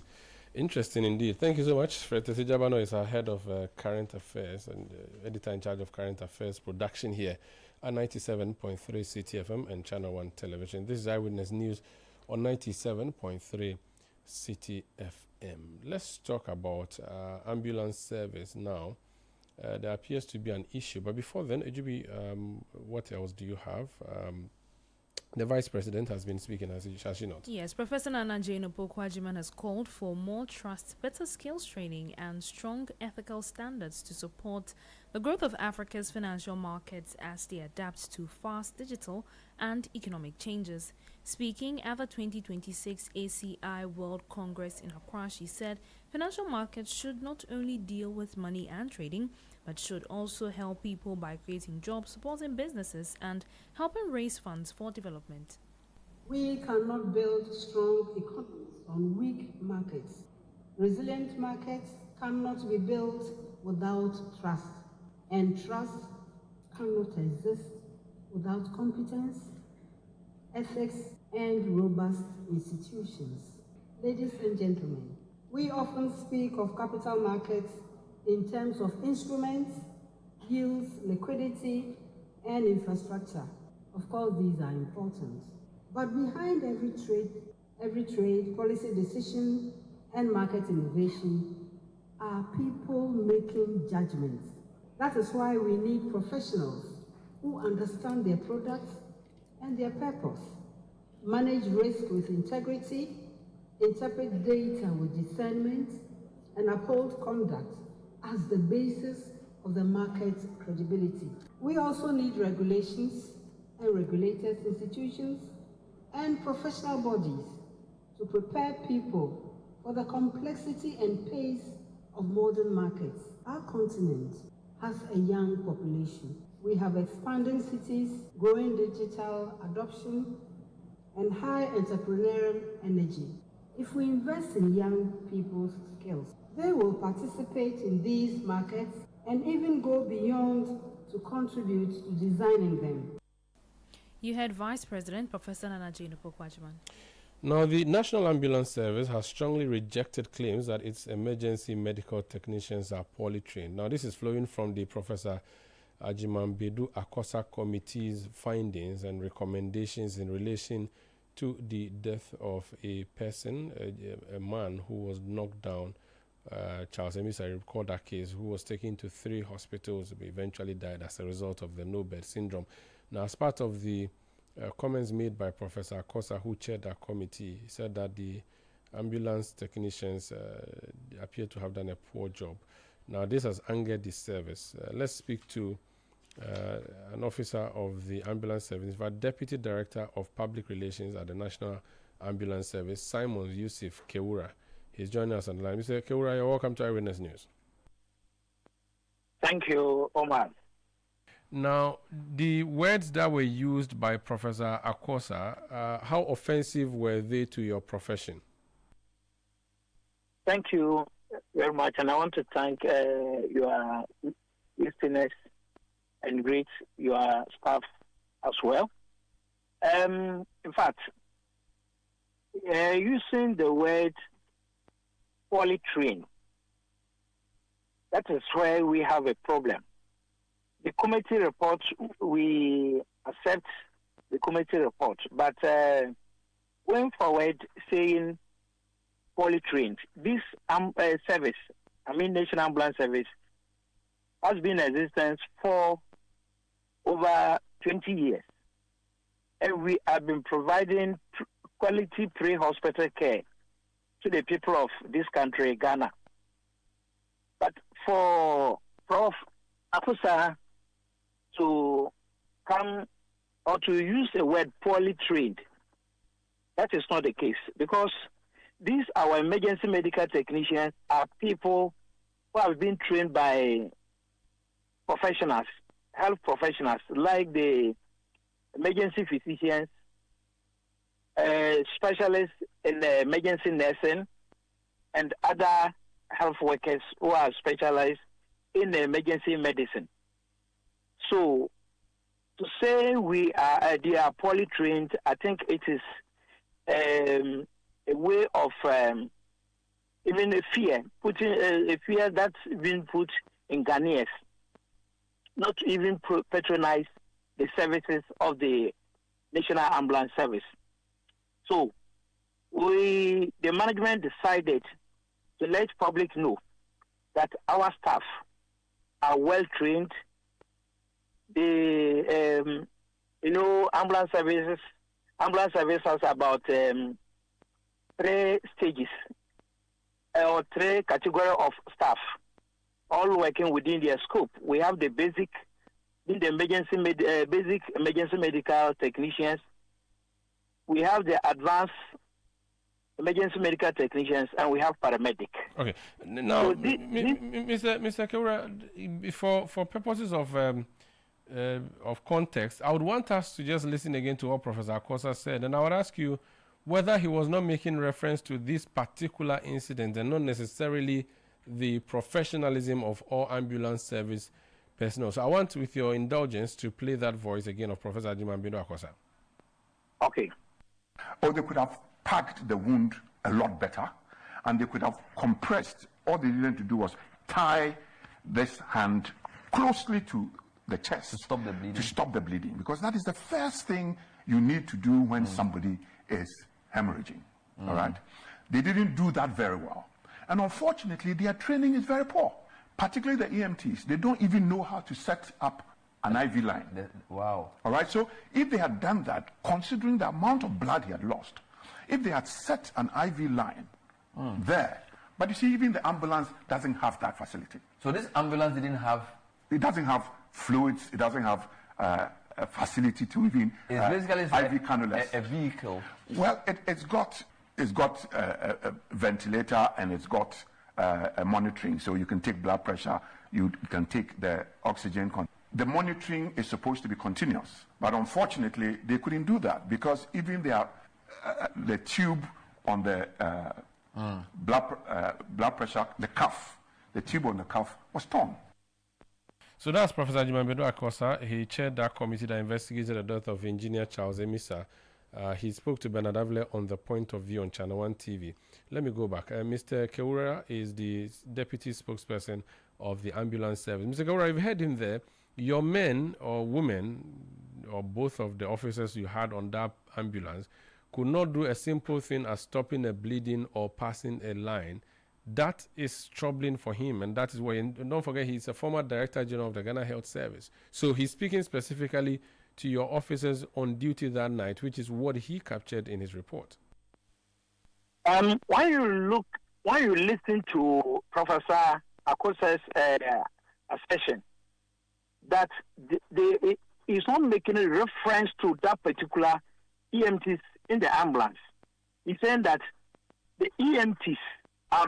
Interesting indeed. Thank you so much. Fred Tesijabano is our head of current affairs and editor in charge of current affairs production here at 97.3 Citi FM and Channel 1 Television. This is Eyewitness News on 97.3 Citi FM. Let's talk about ambulance service now. There appears to be an issue, but before then, Ejubi, what else do you have? The Vice President has been speaking, has she not? Yes, Professor Nana Jane Opoku-Agyeman has called for more trust, better skills training, and strong ethical standards to support the growth of Africa's financial markets as they adapt to fast digital and economic changes. Speaking at the 2026 ACI World Congress in Accra, she said financial markets should not only deal with money and trading, but should also help people by creating jobs, supporting businesses, and helping raise funds for development. We cannot build strong economies on weak markets. Resilient markets cannot be built without trust, and trust cannot exist without competence, ethics, and robust institutions. Ladies and gentlemen, we often speak of capital markets in terms of instruments, yields, liquidity, and infrastructure. Of course, these are important. But behind every trade, policy decision, and market innovation are people making judgments. That is why we need professionals who understand their products and their purpose, manage risk with integrity, interpret data with discernment, and uphold conduct as the basis of the market's credibility. We also need regulations and regulators, institutions, and professional bodies to prepare people for the complexity and pace of modern markets. Our continent has a young population. We have expanding cities, growing digital adoption, and high entrepreneurial energy. If we invest in young people's skills, they will participate in these markets and even go beyond to contribute to designing them. You heard Vice President Professor Nana Jane Opoku-Agyeman. Now, the National Ambulance Service has strongly rejected claims that its emergency medical technicians are poorly trained. Now, this is flowing from the Professor Attah-Mensah Akosa Committee's findings and recommendations in relation to the death of a person, a man who was knocked down. Charles Attah-Mensah, I recall that case, who was taken to 3 hospitals, but eventually died as a result of the no-bed syndrome. Now, as part of the comments made by Professor Akosa, who chaired that committee, he said that the ambulance technicians appear to have done a poor job. Now, this has angered the service. Let's speak to an officer of the ambulance service, Deputy Director of Public Relations at the National Ambulance Service, Simon Yusuf Kewura. He's joining us on the line. Mr. Kewura, you're welcome to Eyewitness News. Thank you, Omar. Now, the words that were used by Professor Akosa, how offensive were they to your profession? Thank you very much, and I want to thank your listeners and greet your staff as well. In fact, using the word poorly trained, that is where we have a problem. The committee report, we accept the committee report, but going forward saying poorly trained, this service, National Ambulance Service, has been in existence for over 20 years. And we have been providing quality pre-hospital care to the people of this country, Ghana. But for Prof. Akosa to come or to use the word poorly trained, that is not the case, because these our emergency medical technicians are people who have been trained by professionals, health professionals, like the emergency physicians, specialists in emergency nursing, and other health workers who are specialized in emergency medicine. So, to say they are poorly trained, I think it is a way of even a fear, putting a fear that's been put in Ghanaians, not to even patronize the services of the National Ambulance Service. So, the management decided to let public know that our staff are well trained. The ambulance service has about 3 stages or 3 categories of staff, all working within their scope. We have the basic emergency medical technicians. We have the advanced emergency medical technicians, and we have paramedic. Okay. Now, so Mr. Kewura, for purposes of context, I would want us to just listen again to what Professor Akosa said, and I would ask you whether he was not making reference to this particular incident and not necessarily the professionalism of all ambulance service personnel. So I want, with your indulgence, to play that voice again of Professor Attah-Mensah Akosa. Okay. Or they could have packed the wound a lot better, and they could have compressed. All they needed to do was tie this hand closely to the chest to stop the bleeding. Because that is the first thing you need to do when somebody is hemorrhaging. All right, they didn't do that very well, and unfortunately, their training is very poor. Particularly the EMTs, they don't even know how to set up an IV line. Wow. All right, so if they had done that, considering the amount of blood he had lost, if they had set an IV line there, but you see, even the ambulance doesn't have that facility. So this ambulance didn't have? It doesn't have fluids, it doesn't have a facility to even it's basically IV cannulas. A vehicle. Well, it's got a ventilator, and it's got a monitoring, so you can take blood pressure, you can take the oxygen. The monitoring is supposed to be continuous, but unfortunately, they couldn't do that because even the tube on the blood pressure, the cuff, the tube on the cuff was torn. So that's Professor Attah-Mensah Akosa. He chaired that committee that investigated the death of engineer Charles Attah-Mensah. He spoke to Bernard Avle on The Point of View on Channel 1 TV. Let me go back. Mr. Kewura is the deputy spokesperson of the ambulance service. Mr. Kewura, you've heard him there. your men or women, or both of the officers you had on that ambulance, could not do a simple thing as stopping a bleeding or passing a line, that is troubling for him. And that is why, and don't forget, he's a former Director General of the Ghana Health Service. So he's speaking specifically to your officers on duty that night, which is what he captured in his report. When you listen to Professor Akosa's assertion that he's not making a reference to that particular EMTs in the ambulance. He's saying that the EMTs are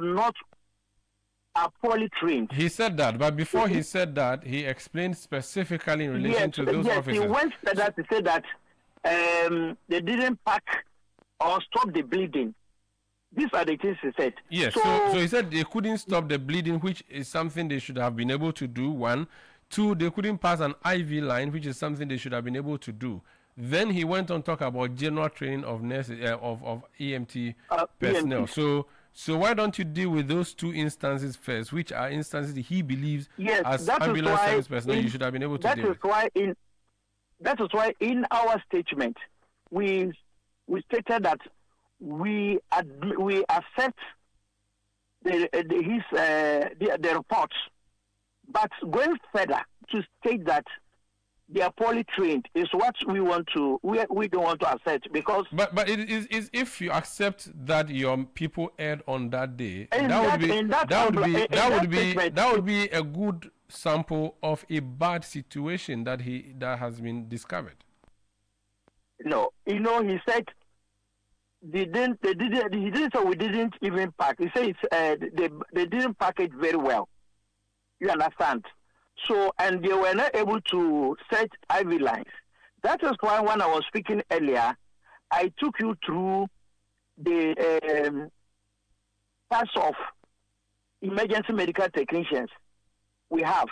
poorly trained. He said that, but before he said that, he explained specifically in relation to those officers. He went further to say that they didn't pack or stop the bleeding. These are the things he said. Yes, so he said they couldn't stop the bleeding, which is something they should have been able to do, one. Two, they couldn't pass an IV line, which is something they should have been able to do. Then he went on to talk about general training of nurses, of EMT personnel. EMT. So why don't you deal with those two instances first, which are instances he believes as ambulance service personnel you should have been able to deal with? That is why in our statement we stated that we accept the reports, but going further to state that they are poorly trained is what we don't want to accept, because but it is if you accept that your people erred on that day, that would be a good sample of a bad situation that has been discovered. No, he said he didn't say we didn't even pack. He said they didn't pack it very well. You understand? So, and they were not able to set IV lines. That is why when I was speaking earlier, I took you through the class of emergency medical technicians we have.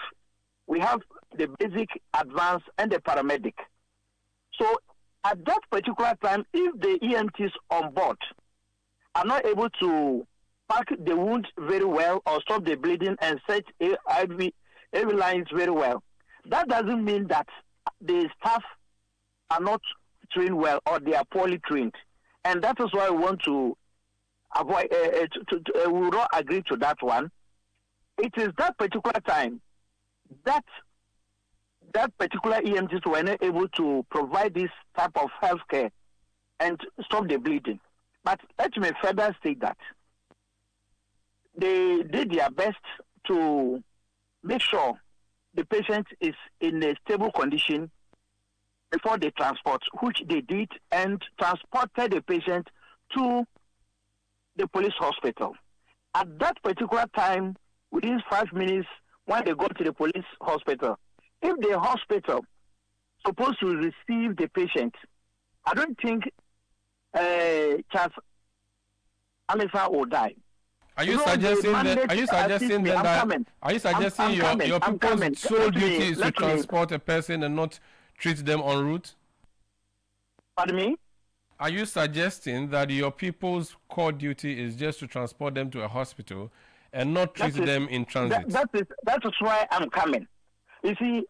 We have the basic, advanced, and the paramedic. So, at that particular time, if the EMTs on board are not able to pack the wound very well or stop the bleeding and set IV lines very well, that doesn't mean that the staff are not trained well or they are poorly trained. And that is why we want to avoid, we will not agree to that one. It is that particular time that particular EMTs were not able to provide this type of health care and stop the bleeding. But let me further state that they did their best to make sure the patient is in a stable condition before they transport, which they did, and transported the patient to the police hospital. At that particular time, within 5 minutes, when they got to the police hospital, if the hospital supposed to receive the patient, I don't think Charles Alifa will die. Are you suggesting your people's sole duty is to transport a person and not treat them en route? Pardon me? Are you suggesting that your people's core duty is just to transport them to a hospital and not treat them in transit? That is why I'm coming. You see,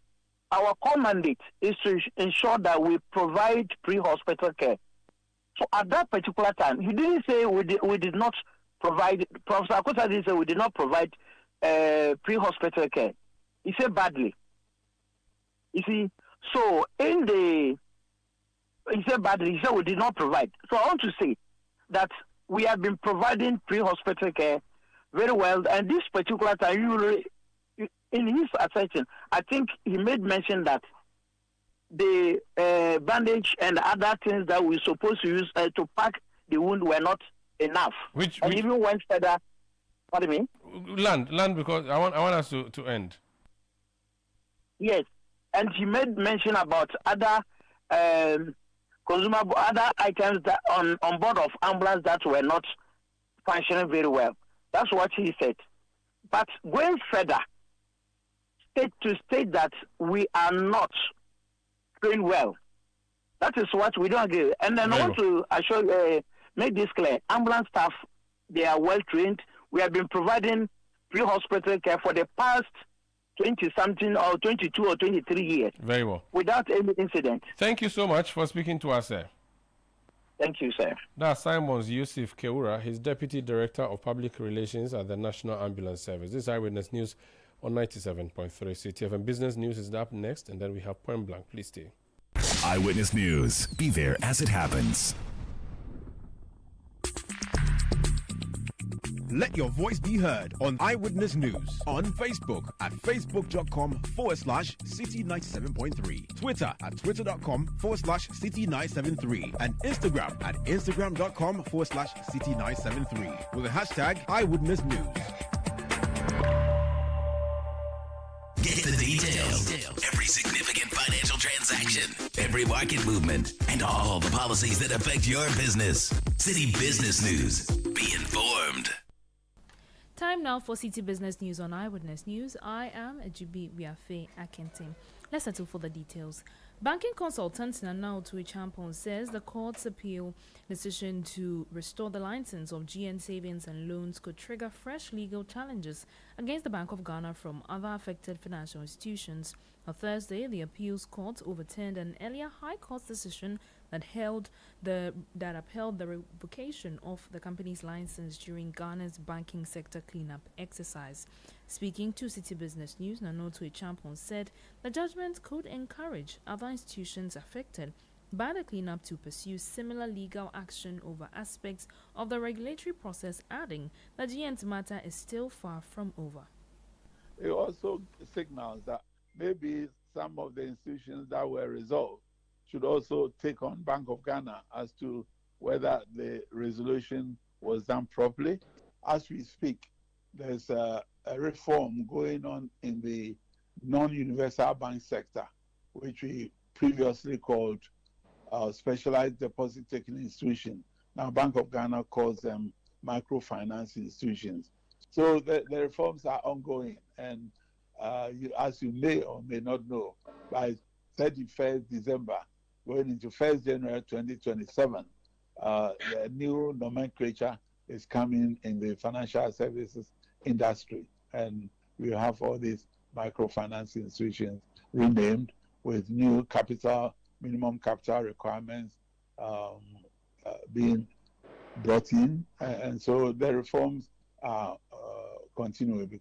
our core mandate is to ensure that we provide pre-hospital care. So at that particular time, he didn't say we did not provide. Professor Akosa didn't say we did not provide pre-hospital care. He said badly. You see, so he said badly. He said we did not provide. So I want to say that we have been providing pre-hospital care very well, and this particular time, in his assertion, I think he made mention that the bandage and other things that we're supposed to use to pack the wound were not enough. Which even went further. Pardon me? Land, because I want us to end. Yes, and he made mention about other consumable, other items that on board of ambulance that were not functioning very well. That's what he said. But going further, to state that we are not doing well, that is what we don't agree. And then I want to make this clear. Ambulance staff, they are well trained. We have been providing pre-hospital care for the past 20-something or 22 or 23 years. Very well. Without any incident. Thank you so much for speaking to us, sir. Thank you, sir. That's Simon Yusuf Keura. He's Deputy Director of Public Relations at the National Ambulance Service. This is Eyewitness News on 97.3 Citi FM. Business News is up next, and then we have Point Blank. Please stay. Eyewitness News. Be there as it happens. Let your voice be heard on Eyewitness News on Facebook at facebook.com/Citi97.3, Twitter at twitter.com/Citi973, and Instagram at instagram.com/Citi973 with the hashtag Eyewitness News. Get the details. Every significant financial transaction, every market movement, and all the policies that affect your business. Citi Business News. Be informed. Time now for Citi Business News on Eyewitness News. I am Ejibi Biafe Akintin. Let's settle for the details. Banking consultant Nana Otuichampon says the court's appeal decision to restore the license of GN Savings and Loans could trigger fresh legal challenges against the Bank of Ghana from other affected financial institutions. On Thursday, the appeals court overturned an earlier High Court decision that upheld the revocation of the company's license during Ghana's banking sector cleanup exercise. Speaking to Citi Business News, Nanotu Echampon said the judgment could encourage other institutions affected by the cleanup to pursue similar legal action over aspects of the regulatory process, adding that GN's matter is still far from over. It also signals that maybe some of the institutions that were resolved should also take on Bank of Ghana as to whether the resolution was done properly. As we speak, there's a reform going on in the non-universal bank sector, which we previously called specialized deposit-taking institution. Now, Bank of Ghana calls them microfinance institutions. So the reforms are ongoing, and as you may or may not know, by 31st December, going into 1st January 2027, the new nomenclature is coming in the financial services industry, and we have all these microfinance institutions renamed with new minimum capital requirements being brought in, and so the reforms are continuing.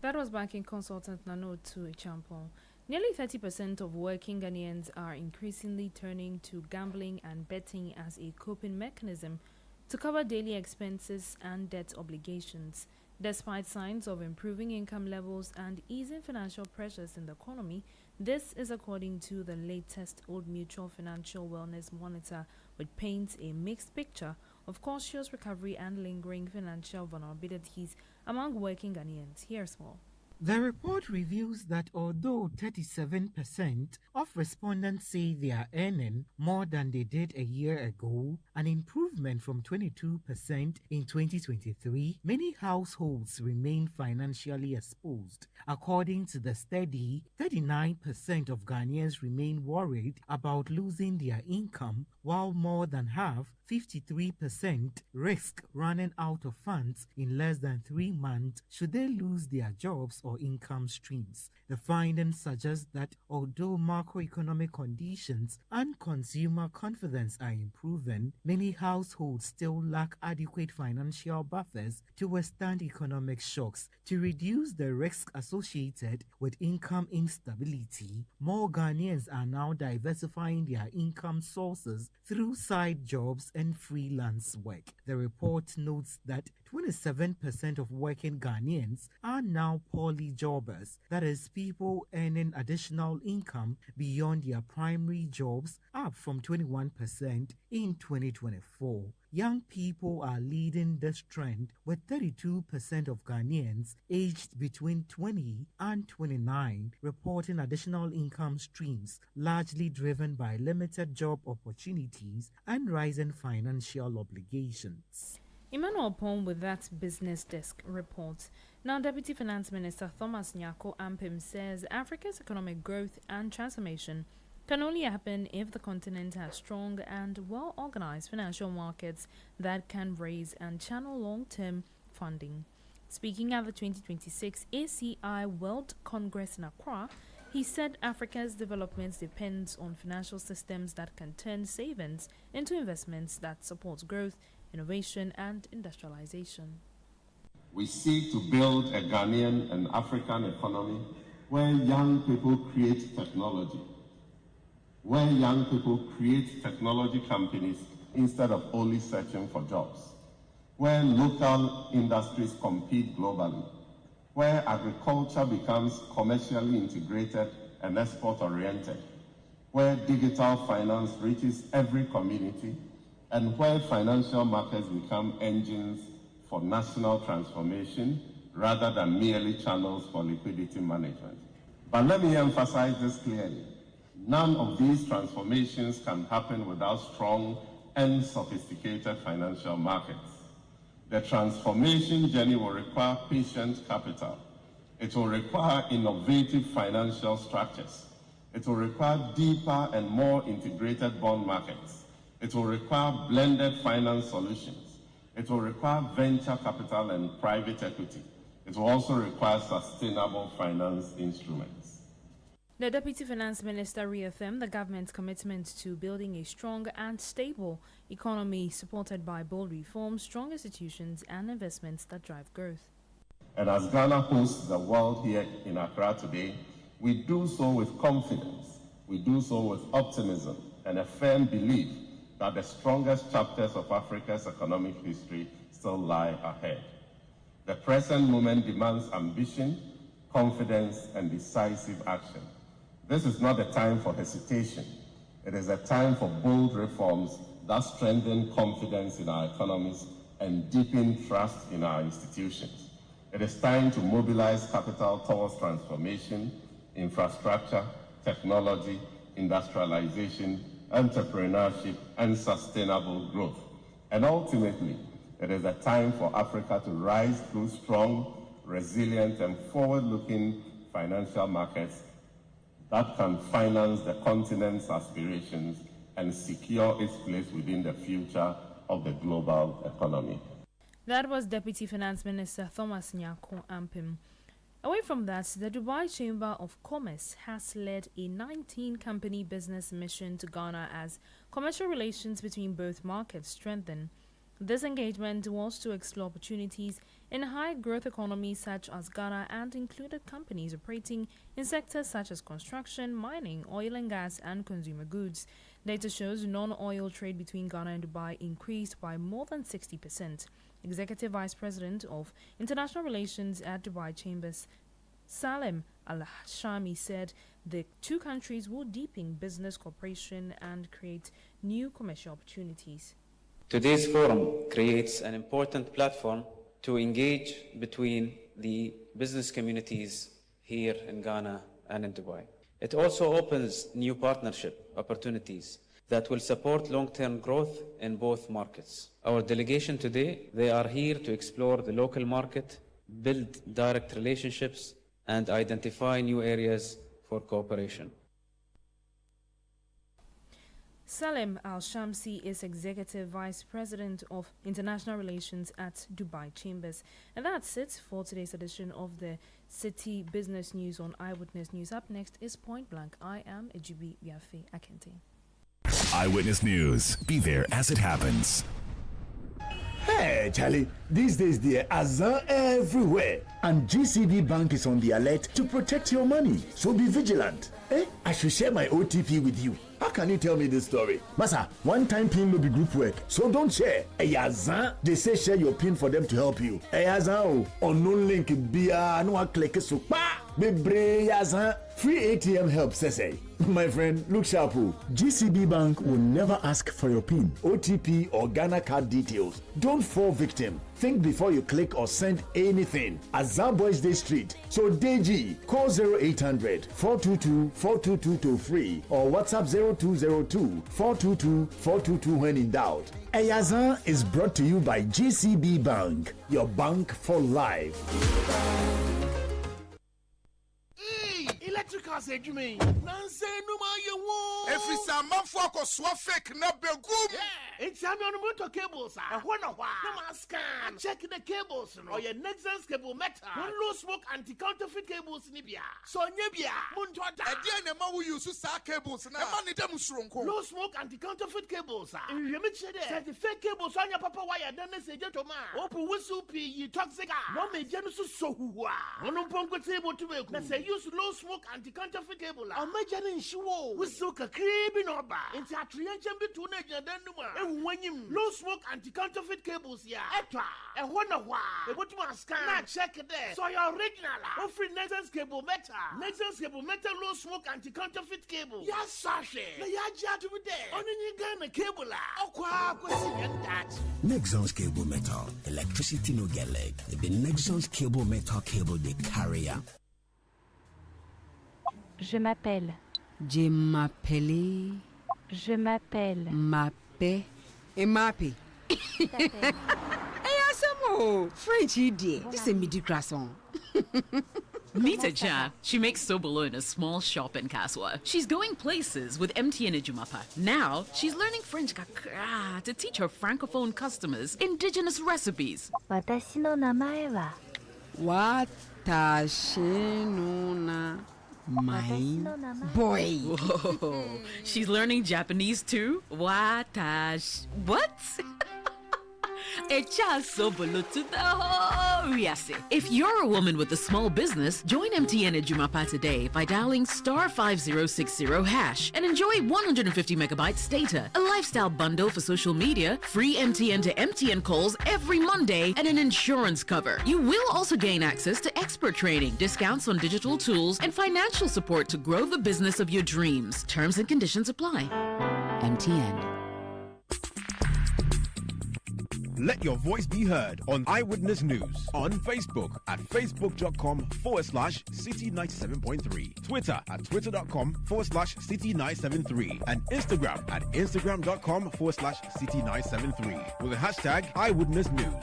That was banking consultant Nanotu Echampon. Nearly 30% of working Ghanaians are increasingly turning to gambling and betting as a coping mechanism to cover daily expenses and debt obligations. Despite signs of improving income levels and easing financial pressures in the economy, this is according to the latest Old Mutual Financial Wellness Monitor, which paints a mixed picture of cautious recovery and lingering financial vulnerabilities among working Ghanaians. Here's more. The report reveals that although 37% of respondents say they are earning more than they did a year ago, an improvement from 22% in 2023, many households remain financially exposed. According to the study, 39% of Ghanaians remain worried about losing their income, while more than half, 53%, risk running out of funds in less than 3 months should they lose their jobs or income streams. The findings suggest that although macroeconomic conditions and consumer confidence are improving, many households still lack adequate financial buffers to withstand economic shocks. To reduce the risk associated with income instability, more Ghanaians are now diversifying their income sources through side jobs and freelance work. The report notes that 27% of working Ghanaians are now polyjobbers, that is, people earning additional income beyond their primary jobs, up from 21% in 2024. Young people are leading this trend, with 32% of Ghanaians aged between 20 and 29 reporting additional income streams, largely driven by limited job opportunities and rising financial obligations. Emmanuel Pong with that Business Desk report. Now, Deputy Finance Minister Thomas Nyako Ampim says Africa's economic growth and transformation can only happen if the continent has strong and well-organized financial markets that can raise and channel long-term funding. Speaking at the 2026 ACI World Congress in Accra, he said Africa's development depends on financial systems that can turn savings into investments that support growth, innovation, and industrialization. We seek to build a Ghanaian and African economy where young people create technology, where young people create technology companies instead of only searching for jobs, where local industries compete globally, where agriculture becomes commercially integrated and export-oriented, where digital finance reaches every community, and where financial markets become engines for national transformation rather than merely channels for liquidity management. But let me emphasize this clearly. None of these transformations can happen without strong and sophisticated financial markets. The transformation journey will require patient capital. It will require innovative financial structures. It will require deeper and more integrated bond markets. It will require blended finance solutions. It will require venture capital and private equity. It will also require sustainable finance instruments. The Deputy Finance Minister reaffirmed the government's commitment to building a strong and stable economy supported by bold reforms, strong institutions, and investments that drive growth. And as Ghana hosts the world here in Accra today, we do so with confidence, we do so with optimism, and a firm belief that the strongest chapters of Africa's economic history still lie ahead. The present moment demands ambition, confidence, and decisive action. This is not a time for hesitation. It is a time for bold reforms that strengthen confidence in our economies and deepen trust in our institutions. It is time to mobilize capital towards transformation, infrastructure, technology, industrialization, entrepreneurship, and sustainable growth. And ultimately, it is a time for Africa to rise through strong, resilient, and forward-looking financial markets that can finance the continent's aspirations and secure its place within the future of the global economy. That was Deputy Finance Minister Thomas Nyako Ampim. Away from that, the Dubai Chamber of Commerce has led a 19-company business mission to Ghana as commercial relations between both markets strengthen. This engagement was to explore opportunities in high-growth economies such as Ghana and included companies operating in sectors such as construction, mining, oil and gas, and consumer goods. Data shows non-oil trade between Ghana and Dubai increased by more than 60%. Executive Vice President of International Relations at Dubai Chambers, Salem Al-Hashami, said the two countries will deepen business cooperation and create new commercial opportunities. Today's forum creates an important platform to engage between the business communities here in Ghana and in Dubai. It also opens new partnership opportunities that will support long-term growth in both markets. Our delegation today, they are here to explore the local market, build direct relationships, and identify new areas for cooperation. Salem Al-Shamsi is Executive Vice President of International Relations at Dubai Chambers. And that's it for today's edition of the City Business News on Eyewitness News. Up next is Point Blank. I am Ejibi Biafe Akente. Eyewitness News. Be there as it happens. Hey, Charlie, these days there are azan everywhere. And GCB Bank is on the alert to protect your money. So be vigilant. I should share my OTP with you. How can you tell me this story? Masa, one-time PIN will be group work, so don't share. Azan, they say share your PIN for them to help you. Azan, unknown link, biya, no click so pa. Bebre Azan, free ATM help, say. My friend, look sharp. GCB Bank will never ask for your PIN, OTP, or Ghana card details. Don't fall victim. Think before you click or send anything. Azan Boys Day Street. So DG, call 0800 422 422 free or WhatsApp 0202 422 422 when in doubt. Azan is brought to you by GCB Bank, your bank for life. Electrical pass a dream. Nancy, no more you won't. Every time man focus so fake na begum. It's a motor cables. I wonder why. No man scan. Check the cables. Or your Nexus cable metal. One low smoke anti-counterfeit cables nibia. So nibia. Muntwada. Again, the man who use cables na. Man need them strong. Low smoke anti-counterfeit cables. You make sure that the fake cables on your papa wire. Then they say gentleman. Open whistle P. You toxic. No me genusu so hua. One pongo table to make. Let's say use low smoke anti-counterfeit cable. I'll make an issue. Whistle a creeping over. Into a triangle between a then when you low smoke anti-counterfeit cables here. Etra. And wonder why. They put my scan. Now check it there. So your original. Offering Nexus cable metal. Nexus cable metal low smoke anti-counterfeit cable. Yes, Sasha. The yaja to be there. Only you got a cable. Nexus cable metal. Electricity no get leg. The Nexus cable metal cable they carry up. Je m'appelle. Je m'appelle. Je m'appelle. Mappe. Et mappe. Hey, Asamo. French idiot. This is a midi croissant. Meet Aja. She makes sobolo in a small shop in Kaswa. She's going places with MTN Ejumapa. Now, she's learning French kakra to teach her francophone customers indigenous recipes. Watashi no namae wa. Watashi no na. My boy. Whoa. She's learning Japanese too? Watash. What? If you're a woman with a small business, join MTN Ejumapa today by dialing *5060# and enjoy 150 megabytes data, a lifestyle bundle for social media, free MTN to MTN calls every Monday, and an insurance cover. You will also gain access to expert training, discounts on digital tools, and financial support to grow the business of your dreams. Terms and conditions apply. MTN. Let your voice be heard on Eyewitness News on Facebook at facebook.com/City97.3, Twitter at twitter.com/City973, and Instagram at instagram.com/City973 with the hashtag Eyewitness News.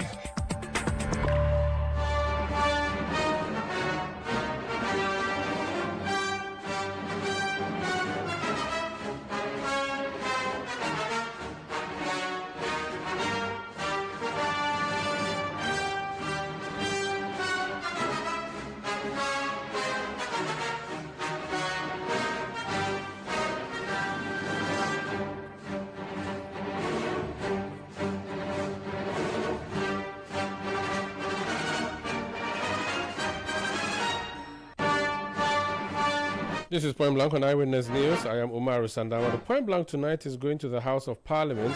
This is Point Blank on Eyewitness News. I am Umaru Sandama. The Point Blank tonight is going to the House of Parliament.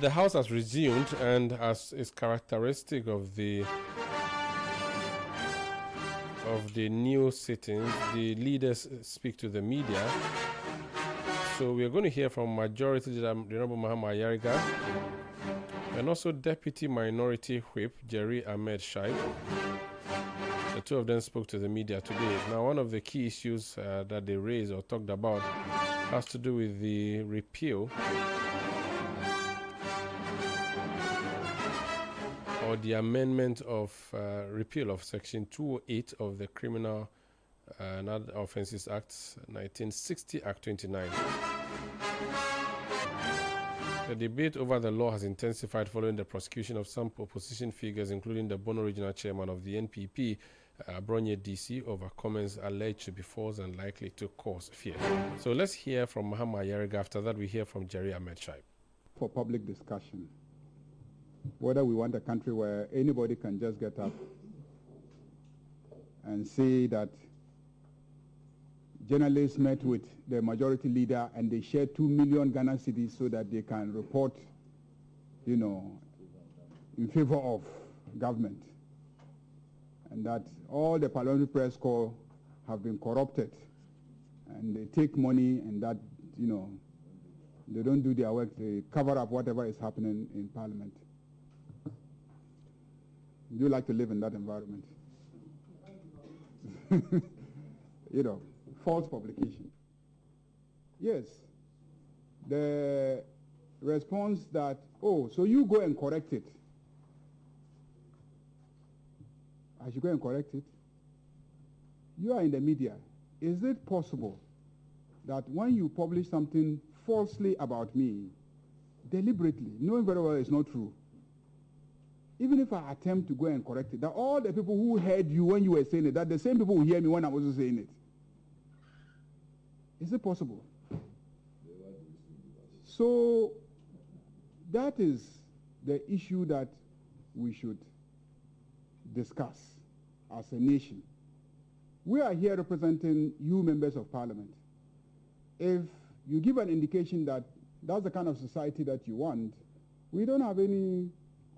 The House has resumed, and as is characteristic of the new sittings, the leaders speak to the media. So we are going to hear from Majority Leader Honorable Mahama Ayariga and also Deputy Minority Whip Jerry Ahmed Shaib. The two of them spoke to the media today. Now, one of the key issues that they raised or talked about has to do with the repeal or the amendment of repeal of Section 208 of the Criminal and Other Offences Act 1960, Act 29. The debate over the law has intensified following the prosecution of some opposition figures, including the Bono Regional Chairman of the NPP, Bronye DC, over comments alleged to be false and likely to cause fear. So let's hear from Mahama Ayariga. After that, we hear from Jerry Ahmed Shaib. For public discussion, whether we want a country where anybody can just get up and say that journalists met with the majority leader and they shared 2 million Ghana cedis so that they can report, in favor of government, and that all the parliamentary press corps have been corrupted and they take money and that, they don't do their work, they cover up whatever is happening in parliament. Do you like to live in that environment? False publication. Yes. The response that, so you go and correct it. I should go and correct it. you are in the media. Is it possible that when you publish something falsely about me, deliberately, knowing very well it's not true, even if I attempt to go and correct it, that all the people who heard you when you were saying it, that the same people who hear me when I'm also saying it? Is it possible? So that is the issue that we should discuss as a nation. We are here representing you, members of parliament. If you give an indication that that's the kind of society that you want, we don't have any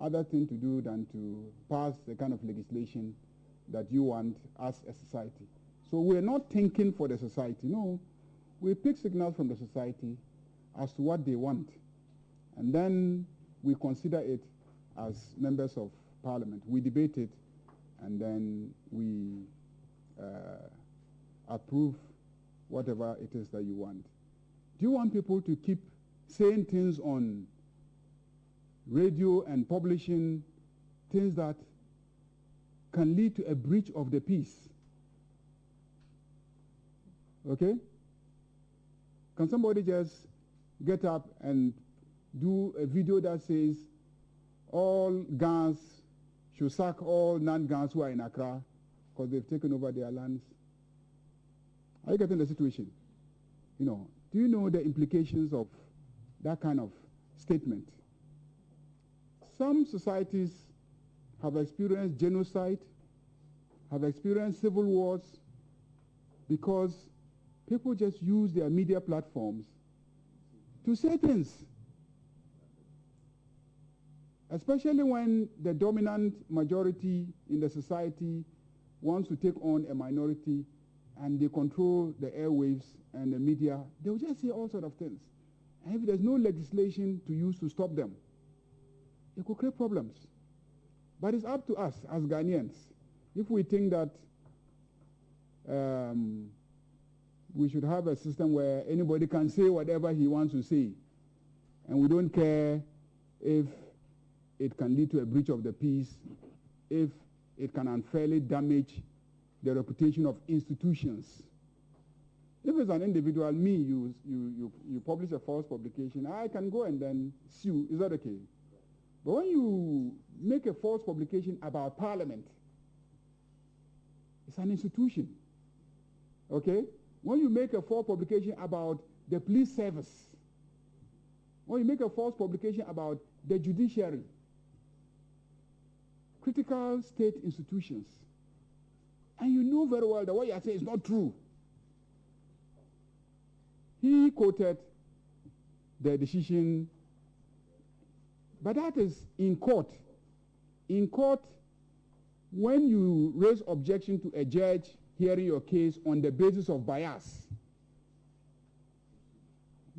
other thing to do than to pass the kind of legislation that you want as a society. So we're not thinking for the society. No, we pick signals from the society as to what they want. And then we consider it as members of parliament. We debate it, and then we approve whatever it is that you want. Do you want people to keep saying things on radio and publishing things that can lead to a breach of the peace? Okay? Can somebody just get up and do a video that says all Ghans should sack all non-Ghans who are in Accra because they've taken over their lands? Are you getting the situation? You know, do you know the implications of that kind of statement? Some societies have experienced genocide, have experienced civil wars, because people just use their media platforms to say things. Especially when the dominant majority in the society wants to take on a minority and they control the airwaves and the media, they'll just say all sorts of things. And if there's no legislation to use to stop them, it could create problems. But it's up to us as Ghanaians. If we think that we should have a system where anybody can say whatever he wants to say, and we don't care if it can lead to a breach of the peace, if it can unfairly damage the reputation of institutions. If it's an individual, me, you publish a false publication, I can go and then sue. Is that okay? But when you make a false publication about Parliament, it's an institution. Okay? When you make a false publication about the police service, when you make a false publication about the judiciary, critical state institutions, and you know very well that what you are saying is not true. He quoted the decision, but that is in court. In court, when you raise objection to a judge hearing your case on the basis of bias,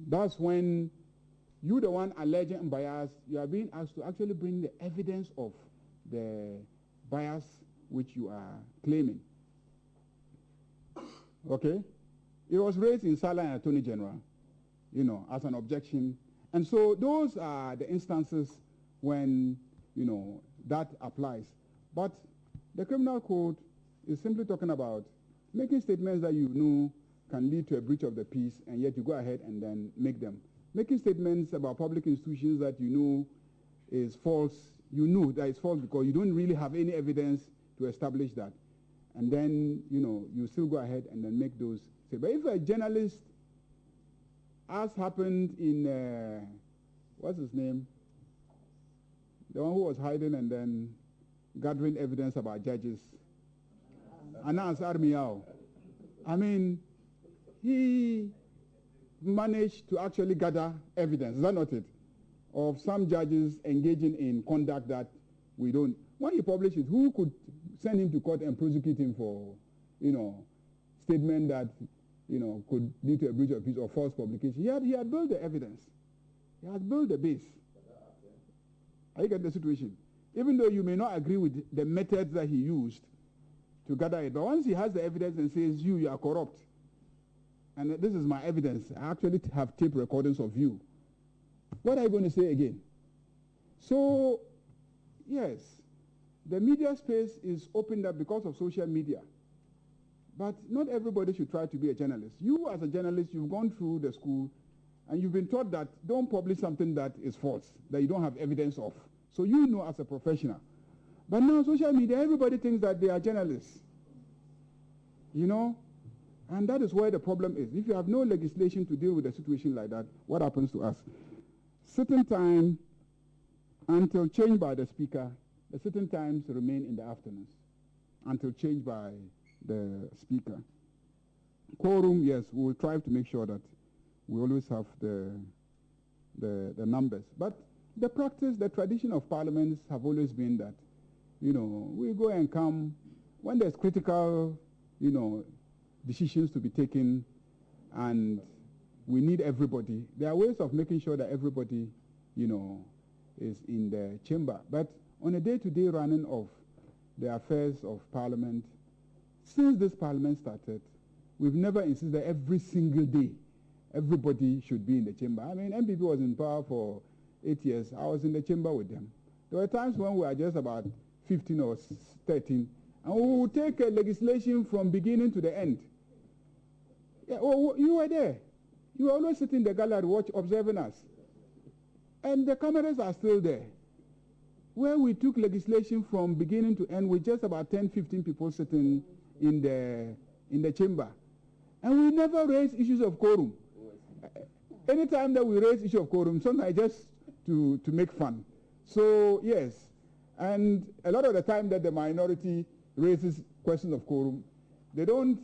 that's when you, the one alleging bias, you are being asked to actually bring the evidence of the bias which you are claiming. Okay? It was raised in Sala and Attorney General, you know, as an objection. And so those are the instances when, you know, that applies. But the criminal code is simply talking about making statements that you know can lead to a breach of the peace, and yet you go ahead and then make them. Making statements about public institutions that you know is false, you know that it's false because you don't really have any evidence to establish that. And then, you know, you still go ahead and then make those. But if a journalist, as happened in, what's his name? The one who was hiding and then gathering evidence about judges, Anas Armiao. I mean, he managed to actually gather evidence, is that not it, of some judges engaging in conduct that we don't. When he published it, who could send him to court and prosecute him for, you know, statement that, you know, could lead to a breach of peace or false publication? He had built the evidence. He had built the base. Are you getting the situation? Even though you may not agree with the methods that he used to gather it, but once he has the evidence and says, you are corrupt, and this is my evidence, I actually have tape recordings of you, what are you going to say again? So, yes, the media space is opened up because of social media. But not everybody should try to be a journalist. You, as a journalist, you've gone through the school, and you've been taught that don't publish something that is false, that you don't have evidence of. So you know as a professional. But now social media, everybody thinks that they are journalists. You know? And that is where the problem is. If you have no legislation to deal with a situation like that, what happens to us? Sitting time, until changed by the speaker, the sitting times remain in the afternoons, until changed by the speaker. Quorum, yes, we will try to make sure that we always have the numbers. But the practice, the tradition of parliaments have always been that, you know, we go and come when there's critical, you know, decisions to be taken, and we need everybody. There are ways of making sure that everybody, you know, is in the chamber. But on a day-to-day running of the affairs of Parliament, since this Parliament started, we've never insisted that every single day everybody should be in the chamber. I mean, MPP was in power for 8 years. I was in the chamber with them. There were times when we were just about 15 or 13, and we would take a legislation from beginning to the end. Yeah, oh, you were there. You were always sitting in the gallery observing us. And the cameras are still there. Where we took legislation from beginning to end with just about 10, 15 people sitting in the chamber. And we never raised issues of quorum. Anytime that we raise issue of quorum, sometimes just to make fun. So, yes. And a lot of the time that the minority raises question of quorum, they don't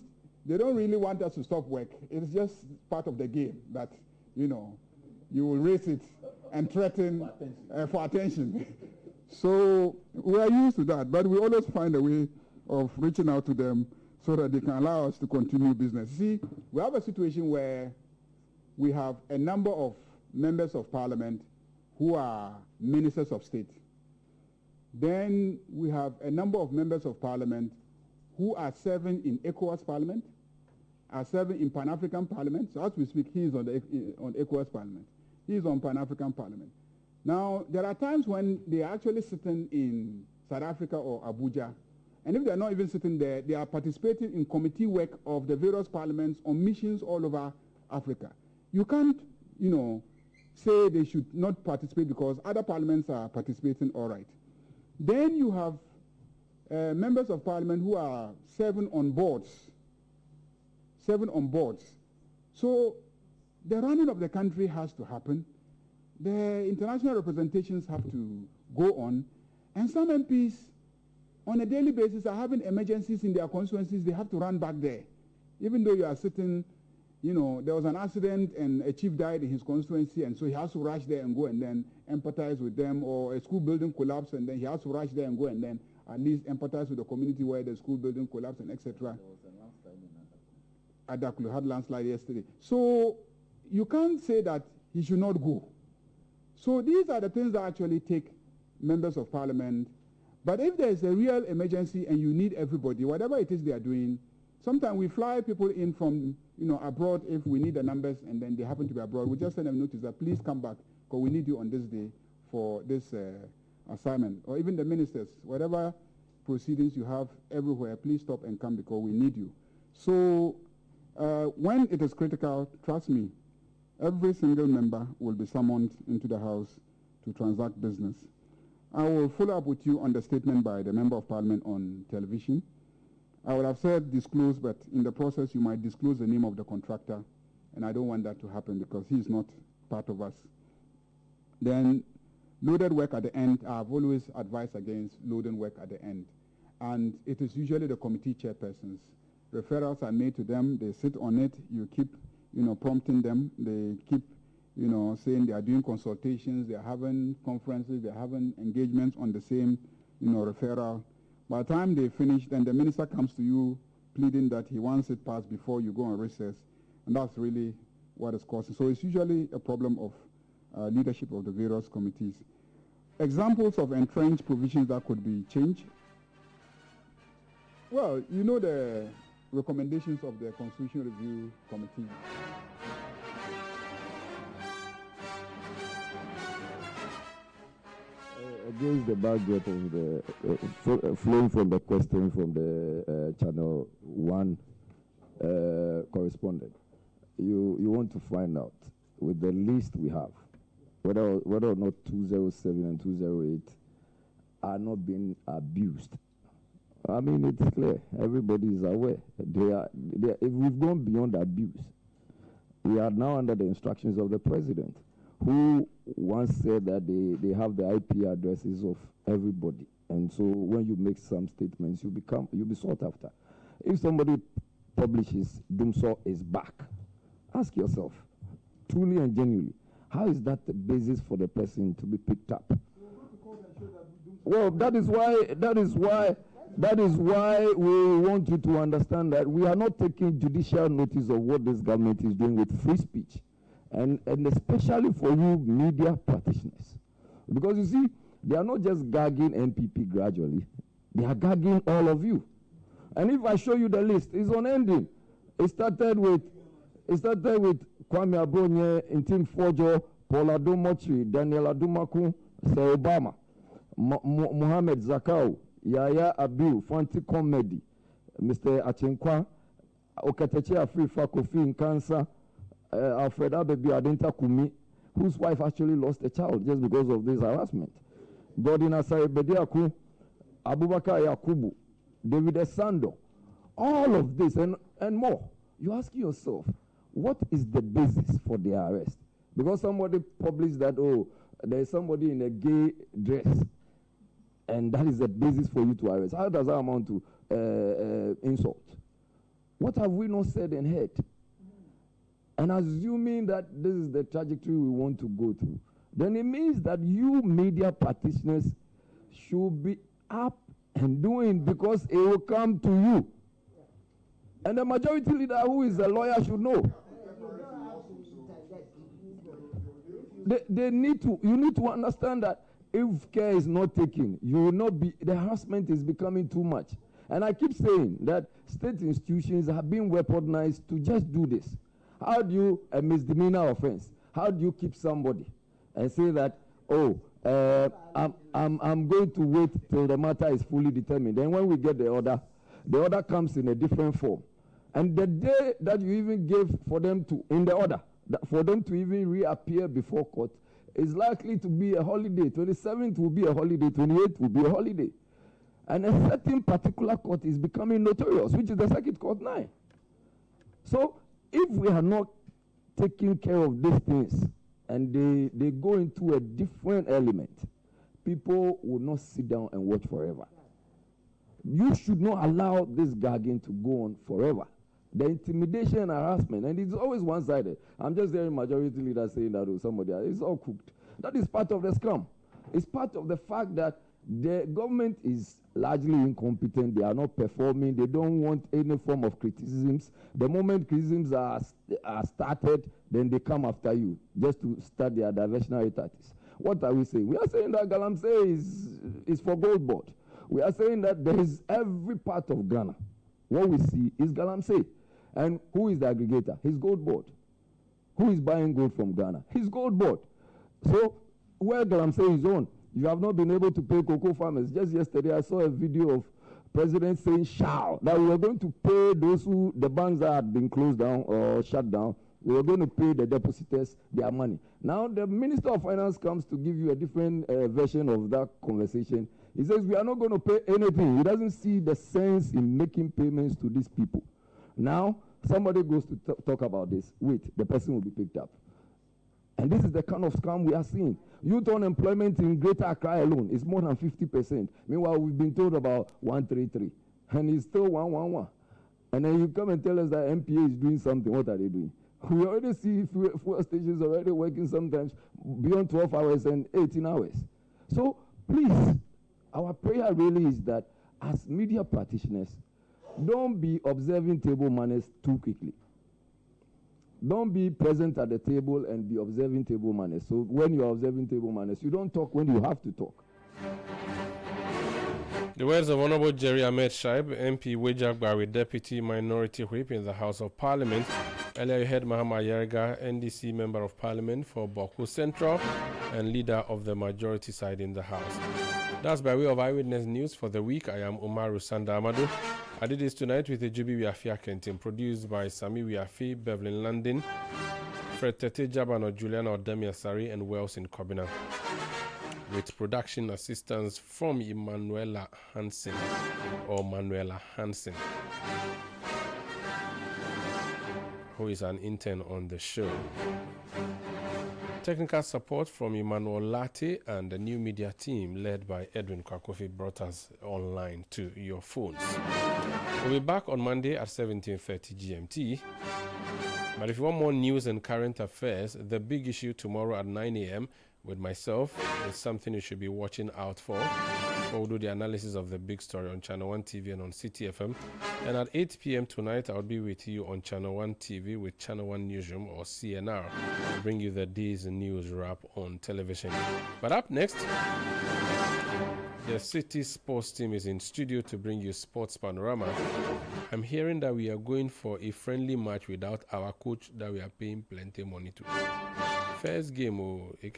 really want us to stop work. It's just part of the game that, you know, you will raise it and threaten for attention. So we are used to that, but we always find a way of reaching out to them so that they can allow us to continue business. See, we have a situation where we have a number of members of parliament who are ministers of state. Then we have a number of members of parliament who are serving in ECOWAS Parliament, are serving in Pan-African Parliament. So as we speak, he is on ECOWAS Parliament. He is on Pan-African Parliament. Now, there are times when they are actually sitting in South Africa or Abuja, and if they are not even sitting there, they are participating in committee work of the various parliaments on missions all over Africa. You can't, you know, say they should not participate because other parliaments are participating all right. Then you have members of parliament who are serving on boards. So the running of the country has to happen. The international representations have to go on. And some MPs, on a daily basis, are having emergencies in their constituencies. They have to run back there. Even though you are sitting, you know, there was an accident and a chief died in his constituency, and so he has to rush there and go and then empathize with them, or a school building collapsed, and then he has to rush there and go and then at least empathize with the community where the school building collapsed, and etc. Adaklu had landslide yesterday. So you can't say that he should not go. So these are the things that actually take members of parliament. But if there is a real emergency and you need everybody, whatever it is they are doing, sometimes we fly people in from, you know, abroad if we need the numbers, and then they happen to be abroad. We just send them notice that please come back because we need you on this day for this assignment. Or even the ministers, whatever proceedings you have everywhere, please stop and come because we need you. So when it is critical, trust me, every single member will be summoned into the House to transact business. I will follow up with you on the statement by the Member of Parliament on television. I would have said disclose, but in the process you might disclose the name of the contractor, and I don't want that to happen because he is not part of us. Then loaded work at the end, I've always advised against loading work at the end. And it is usually the committee chairpersons. Referrals are made to them, they sit on it, you keep, you know, prompting them, they keep, you know, saying they are doing consultations, they are having conferences, they are having engagements on the same, you know, referral. By the time they finish, then the minister comes to you pleading that he wants it passed before you go on recess, and that's really what is causing. So it's usually a problem of leadership of the various committees. Examples of entrenched provisions that could be changed. Well, you know the recommendations of the Constitution Review Committee. Against the backdrop of the flowing from the question from the Channel 1 correspondent, you want to find out with the list we have whether or not 207 and 208 are not being abused. I mean, it's clear. Everybody is aware. If we've gone beyond abuse, we are now under the instructions of the president, who once said that they have the IP addresses of everybody. And so when you make some statements, you'll be sought after. If somebody publishes Dumso is back, ask yourself, truly and genuinely, how is that the basis for the person to be picked up? Well, that is why we want you to understand that we are not taking judicial notice of what this government is doing with free speech, and especially for you media practitioners. Because you see, they are not just gagging NPP gradually, they are gagging all of you. And if I show you the list, it's unending. It started with Kwame Abonye, Intim Fojo, Paula Domochi, Daniel Adumaku, Sir Obama, Mohammed Zakau, Yaya Abiu, Fanti Comedy, Mr. Achenkwa, Okateche Afrifa Kofi Nkansa, Alfred Abebi Adenta Kumi, whose wife actually lost a child just because of this harassment. Godin Asare Bediaku, Abubakar Yakubu, David Esando, all of this and more. You ask yourself, what is the basis for the arrest? Because somebody published that, oh, there is somebody in a gay dress, and that is the basis for you to arrest. How does that amount to insult? What have we not said and heard? And assuming that this is the trajectory we want to go through, then it means that you media practitioners should be up and doing, because it will come to you. And the majority leader, who is a lawyer, should know. You need to understand that if care is not taken, you will not be, the harassment is becoming too much. And I keep saying that state institutions have been weaponized to just do this. How do you, a misdemeanor offense, how do you keep somebody and say that, oh, I'm going to wait till the matter is fully determined. Then when we get the order comes in a different form. And the day that you even gave for them to, in the order, for them to even reappear before court is likely to be a holiday. 27th will be a holiday, 28th will be a holiday. And a certain particular court is becoming notorious, which is the Circuit Court 9. So if we are not taking care of these things and they go into a different element, people will not sit down and watch forever. You should not allow this gagging to go on forever. The intimidation and harassment, and it's always one-sided. I'm just hearing majority leaders saying that, oh, somebody else, it's all cooked. That is part of the scam. It's part of the fact that the government is largely incompetent. They are not performing. They don't want any form of criticisms. The moment criticisms are started, then they come after you just to start their diversionary tactics. What are we saying? We are saying that Galamsey is for gold board. We are saying that there is every part of Ghana. What we see is Galamsey. And who is the aggregator? His gold board. Who is buying gold from Ghana? His gold board. So where Galamsey is on, you have not been able to pay cocoa farmers. Just yesterday I saw a video of President saying, that we are going to pay those who, the banks that had been closed down or shut down, we are going to pay the depositors their money. Now the Minister of Finance comes to give you a different version of that conversation. He says we are not going to pay anything. He doesn't see the sense in making payments to these people. Now, somebody goes to talk about this. Wait, the person will be picked up. And this is the kind of scam we are seeing. Youth unemployment in Greater Accra alone is more than 50%. Meanwhile, we've been told about 133. And it's still 111. And then you come and tell us that MPA is doing something. What are they doing? We already see fuel stations already working sometimes beyond 12 hours and 18 hours. So, please, our prayer really is that as media practitioners, don't be observing table manners too quickly. Don't be present at the table and be observing table manners. So when you are observing table manners, you don't talk when you have to talk. The words of Honorable Jerry Ahmed Shaib, MP Wejagba, with Deputy Minority Whip in the House of Parliament. Earlier you heard Mahama Yerga, NDC Member of Parliament for Boku Central and leader of the majority side in the House. That's by way of Eyewitness News for the week. I am Umaru Sanda Amadu. I did this tonight with Ejubi Wiafi Akentin, produced by Sami Wiafi, Beverly Landon, Fred Tete Jabano, Juliana Odemiasari, and Wells in Kobina, with production assistance from Manuela Hansen, who is an intern on the show. Technical support from Emmanuel Latte and the new media team led by Edwin Kwakofi brought us online to your phones. We'll be back on Monday at 17:30 GMT. But if you want more news and current affairs, the big issue tomorrow at 9 a.m. with myself is something you should be watching out for. We'll do the analysis of the big story on Channel 1 TV and on Citi FM. And at 8 p.m. tonight, I'll be with you on Channel 1 TV with Channel 1 Newsroom or CNR. I'll bring you the day's news wrap on television. But up next, the City sports team is in studio to bring you Sports Panorama. I'm hearing that we are going for a friendly match without our coach that we are paying plenty money to. First game, I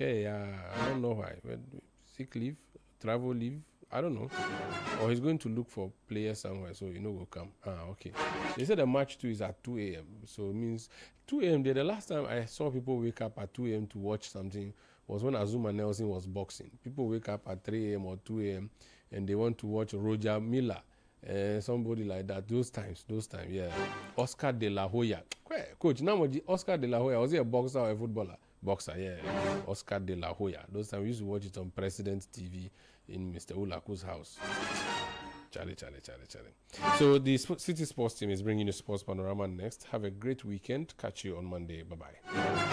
don't know why. Sick leave, travel leave, I don't know. Or he's going to look for players somewhere, so will come. Okay. They said the match 2 is at 2 a.m. So it means 2 a.m. The last time I saw people wake up at 2 a.m. to watch something was when Azuma Nelson was boxing. People wake up at 3 a.m. or 2 a.m. and they want to watch Roger Miller. Somebody like that. Those times, yeah. Oscar de la Hoya. Coach, now Oscar de la Hoya, was he a boxer or a footballer? Boxer, yeah. Oscar de la Hoya. Those times we used to watch it on President TV in Mr. Ulaku's house. Charlie. So the City Sports team is bringing you Sports Panorama next. Have a great weekend. Catch you on Monday. Bye-bye.